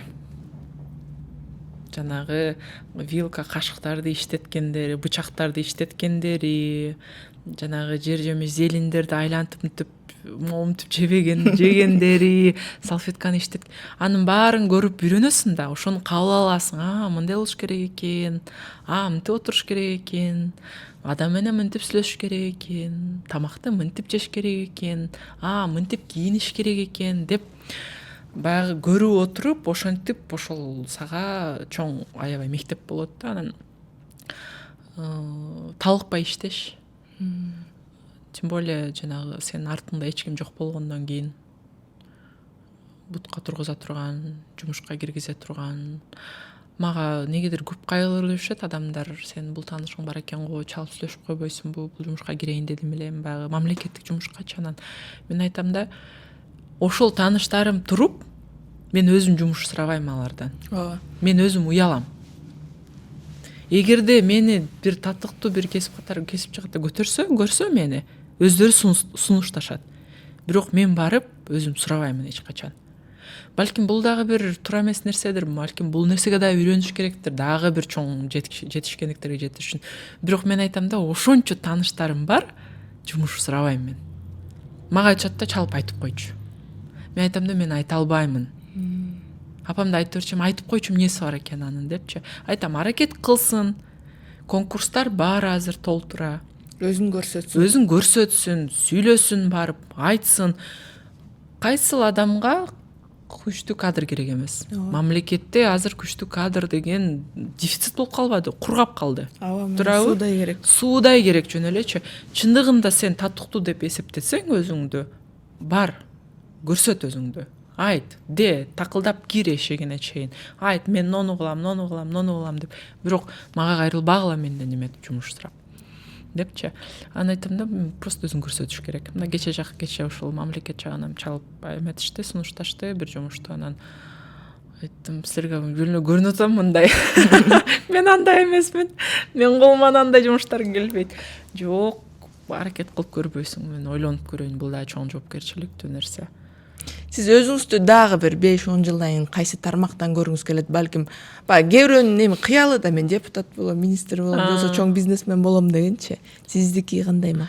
Жанагы вилка, кашыктарды иштеткендери, бычактарды иштеткендери, жанагы жер жемиш зелиндерди айлантып момтуп жегендери, салфетканы иштет. Анын баарын көрүп үйрөнөсүң да, ошону кабыл аласың. Мындай болуш керек экен, мынтип отуруш керек экен, адам менен мынтип сүйлөшүш керек экен, тамакты мынтип жеш керек экен, мынтип кийиниш керек экен деп баягы көрүп отуруп, ошентип ошол сага чоң аябай мектеп болот да. Анан талыкпай иштеш. Тем более жанагы сенин артыңда эч ким жок болгондон кийин бутка тургуза турган, жумушка киргизе турган. Мага негедир көп кайгылуу беришет адамдар, сен бул таанышың бар экен го, чалып сүйлөшүп койбойсуңбу, бул жумушка кирейин дедим эле, баягы мамлекеттик жумушкачы. Анан мен айтам да, ошол тааныштарым туруп, Мен өзүм жумуш сурабайм алардан. ооба Мен өзүм уялам. Эгерде мени бир татыктуу бир кесип катары кесип жакта көрсө мени өздөрү сунушташат. Бирок мен барып өзүм сурабаймын эч качан. Балким бул дагы бир туура эмес нерседир, балким бул нерсеге дагы үйрөнүш керектир, дагы бир чоң жетишкендиктерге жетиш үчүн. Бирок мен айтам да, ошончо тааныштарым бар, жумуш сурабайм мен. Мага айтышат да, чалып айтып койчу. Мен айтам да, мен айта албаймын. Апам да айтып берчү, айтып койчу, эмнеси бар экен анын депчи. Айтам, аракет кылсын. Конкурстар бар азыр толтура. өзүн Көрсөтсүн, сүйлөсүн барып, айтсын. Кайсыл адамга күчтүү кадр керек эмес. Мамлекетте азыр күчтүү кадр деген дефицит болуп калбады, кургап калды. ооба Суудай керек жөн элечи. Чындыгында сен татыктуу деп эсептесең өзүңдү, бар, көрсөт өзүңдү. Айт, такылдап кир эшегине чейин. Айт, мен нону кылам деп. Бирок мага кайрылбагыла менден эметип жумуш сурап. Депчи. Аны айтам да, просто өзүң көрсөтүш керек. Мына кече ушул мамлекет жагынан чалып эметишти, сунушташты бир жумушту, анан айттым, силерге көрүнүп атам мындай. Мен андай эмесмин. Мен колуман андай жумуштар келбейт. Жок, аракет кылып көрбөйсүң. Мен ойлонуп көрөйүн, бул да чоң жоопкерчиликтүү нерсе. Сиз өзүңүздү дагы бир 5-10 жылдан кийин кайсы тармактан көргүңүз келет? Балким баягы кээ бирөөнүн эми кыялы да, мен депутат болом, министр болом, же чоң бизнесмен болом дегенчи. Сиздики кандай ма?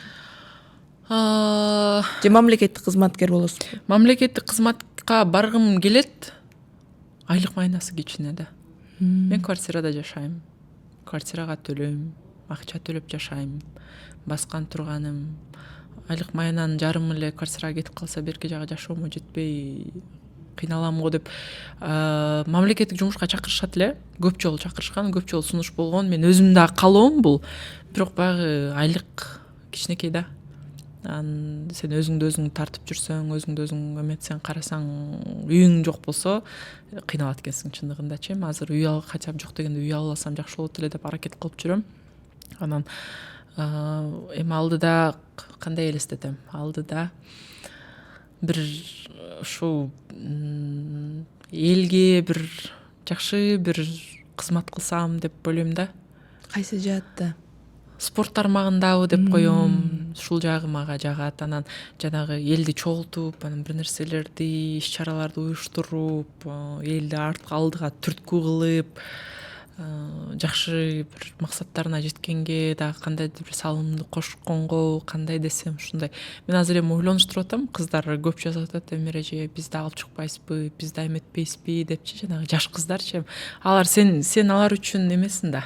Же мамлекеттик кызматкер болосузбу? Мамлекеттик кызматка баргым келет. Айлык майнасы кичине да. Мен квартирада жашайм. Квартирага төлөйм, акча төлөп жашайм. Баскан турганым. Айлык майнанын жарымы эле квартирага кетип калса, берки жагы жашоомо жетпей кыйналам го деп мамлекеттик жумушка чакырышат эле. Көп жолу чакырышкан, көп жолу сунуш болгон. Мен өзүм да каалоом бул. Бирок баягы айлык кичинекей да. Сен өзүңдү өзүң тартып жүрсөң, өзүңдү өзүң эметсең, карасаң, үйүң жок болсо кыйналат экенсиң чындыгындачы. Азыр үй хотя бы жок дегенде үй алсам жакшы болот эле деп аракет кылып жүрөм. Анан эми алдыда кандай элестетем? Алдыда бир ушул элге бир жакшы бир кызмат кылсам деп ойлойм да. Кайсы жаатта? Спорт тармагындабы деп коем. Ушул жагы мага жагат. Анан жанагы элди чогултуп, анан бир нерселерди, иш-чараларды уюштуруп, элди алдыга түрткү кылып, жакшы бир максаттарына жеткенге дагы кандайдыр бир салымды кошконго, кандай десем ушундай. Мен азыр эми ойлонуштуруп атам, кыздар көп жазып атат, Эмиреже, биз да алып чыкпайсызбы, биз да эметпейсизби депчи, жанагы жаш кыздарчы. Алар сен алар үчүн эмесин да.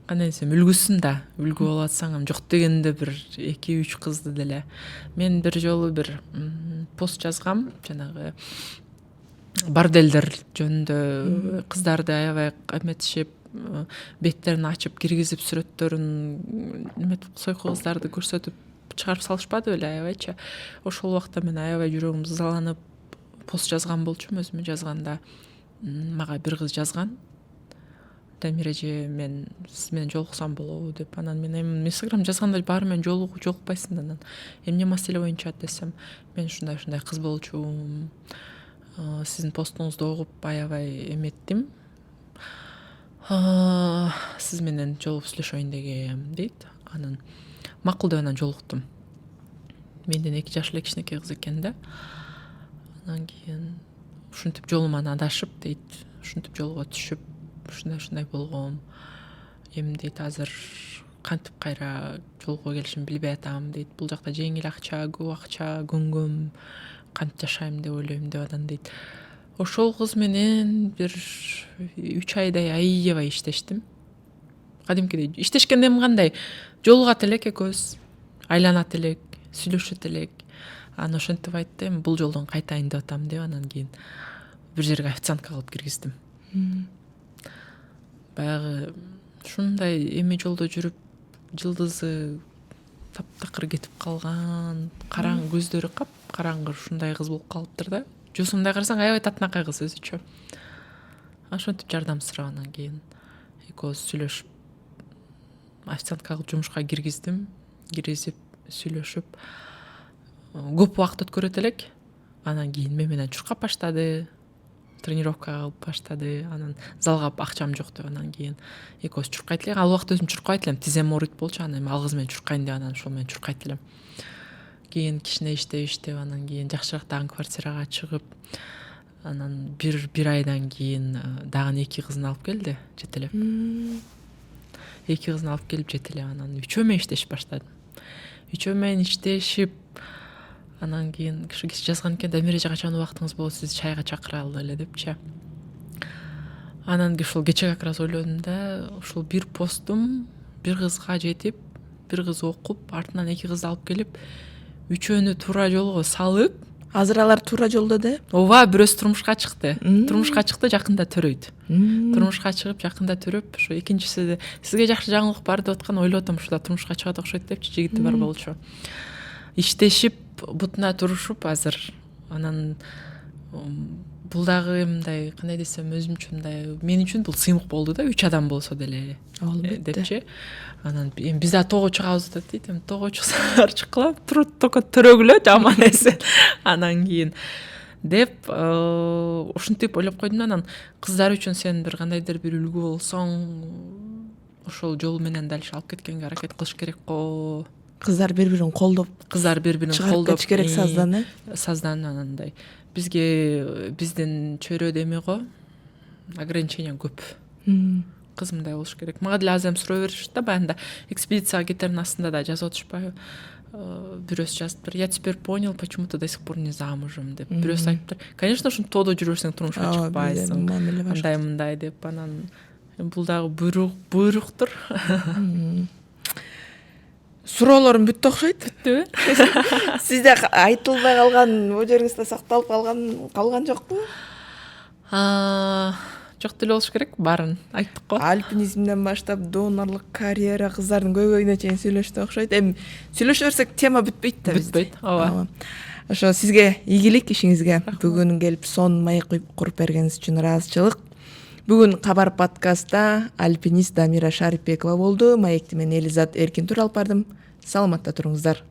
Кандай десем, үлгүсүн да. Үлгү болуп атсаң, жок дегенде бир 2-3 кызды деле. Мен бир жолу бир пост жазгам, жанагы борделдер жөнүндө кыздарды аябай эметишип, беттерин ачып киргизип, сүрөттөрүн эметип, сойку кыздарды көрсөтүп чыгарып салышпады беле аябайчы. Ошол убакта мен аябай жүрөгүм ызаланып пост жазган болчумун, өзүмө жазганда мага бир кыз жазган. Эмиреже, мен сиз менен жолуксам болобу деп. Анан мен эми Instagram жазганда баары менен жолукпайсың. Анан эмне маселе боюнча десем, мен ушундай кыз болчумун. Сиздин постуңузду угуп аябай эметтим. Сиз менен жолугуп сүйлөшөйүн дегем дейт. Анан макул деп анан жолуктум. Менден 2 жаш эле кичинекей кыз экен да. Анан кийин ушинтип жолуман адашып дейт. Ушинтип жолго түшүп, ушундай болгом. Эми дейт, азыр кантип кайра жолго келишим билбей атам дейт. Бул жакта жеңил акча, көп акча, көнгөм, кантип жашайм деп ойлойм деп анан дейт. Ошол кыз менен бир 3 айдай аябай иштештим. Кадимкидей иштешкен эми кандай? Жолугат элек экөөбүз, айланат элек, сүйлөшөт элек. Анан ошентип айттым, бул жолдон кайтайын деп атам деп анан кийин бир жерге официантка кылып киргиздим. Баягы ушундай эми жолдо жүрүп, жылдызы таптакыр кетип калган, караңгы көздөрү караңгы ушундай кыз болуп калыптыр да. Жусумдай карасаң аябай татынакай кыз өзүчө. Ошентип жардам сурап анан кийин экөөбүз сүйлөшүп, официантка кылып жумушка киргизип, сүйлөшүп. Көп убакыт өткөрөт элек. Анан кийин менен чуркап баштады. Тренировка кылып баштады. Анан залга акчам жок деп анан кийин экөөбүз чуркайт элек. Ал убакта өзүм чуркайт элем. Тизем ооруйт болчу. Анан ал кыз менен чуркайын деп анан ошол менен чуркайт элем. Кийин кичине иштеп анан кийин жакшыраак дагы квартирага чыгып анан бир айдан кийин дагы 2 кызын алып келди жетелеп. 2 кызын алып келип жетелеп анан үчөө менен иштешип баштадым. Үчөө менен иштешип анан кийин киши жазган экен, Дамира качан убактыңыз болот, сиз чайга чакыралы эле депчи. Анан ушул кече как раз ойлодум да, ушул бир постум бир кызга жетип, бир кыз окуп, артынан 2 кызды алып келип, үчөөнү туура жолго салып, азыр алар туура жолдо да? Ооба, бирөөсү турмушка чыкты. Турмушка чыкты, жакында төрөйт. Турмушка чыгып, жакында төрөп, ошо экинчиси сизге жакшы жаңылык бар деп аткан, ойлоп атам ушуда турмушка чыгат окшойт депчи, жигити бар болчу. Иштешип, бутуна турушуп азыр. Анан бул дагы мындай, кандай десем, өзүм үчүн мындай, мен үчүн бул сыймык болду да, 3 адам болсо деле. Депчи. Анан эми биз да тоого чыгабыз дейт. Эми тоого чыксалар чыккыла, только төрөгүлө жаман эсе. Анан кийин деп ушинтип ойлоп койдум. Анан кыздар үчүн сен бир кандайдыр бир үлгү болсоң, ошол жол менен дальше алып кеткенге аракет кылыш керек го. Кыздар бири-бирин колдоп, колдоп керек саздан, саздан анандай. Бизге биздин чөйрөдө эме го, ограничение көп. Кыз мындай болуш керек. Мага деле азем суроо беришти да, баягында экспедицияга кетердин астында да жазып отурушпайбы? Бирөөсү жазыптыр. Я теперь понял, почему ты до сих пор не замужем деп. Бирөөсү айтыптыр. Конечно, ушинтип тоодо жүрө берсең турмушка чыкпайсың. Мындай деп. Анан бул дагы буйруктур. Суроолорум бүттү окшойт. Бүттүбү? Сизде айтылбай калган, о жериңизде сакталып калган жокпу? Жок деле болуш керек, баарын айттык го. Альпинизмден баштап донорлук карьера, кыздардын көйгөйүнө чейин сүйлөштүк окшойт. Эми сүйлөшө берсек тема бүтпөйт да. Бүтпөйт, ооба. Ошо сизге ийгилик ишиңизге. Бүгүн келип сонун маек куруп бергениңиз үчүн ыраазычылык. Бүгүн Кабар подкастта альпинист Дамира Шарипбекова болду. Маекти мен Элизат Эркин Тур алып бардым. Саламатта туруңуздар.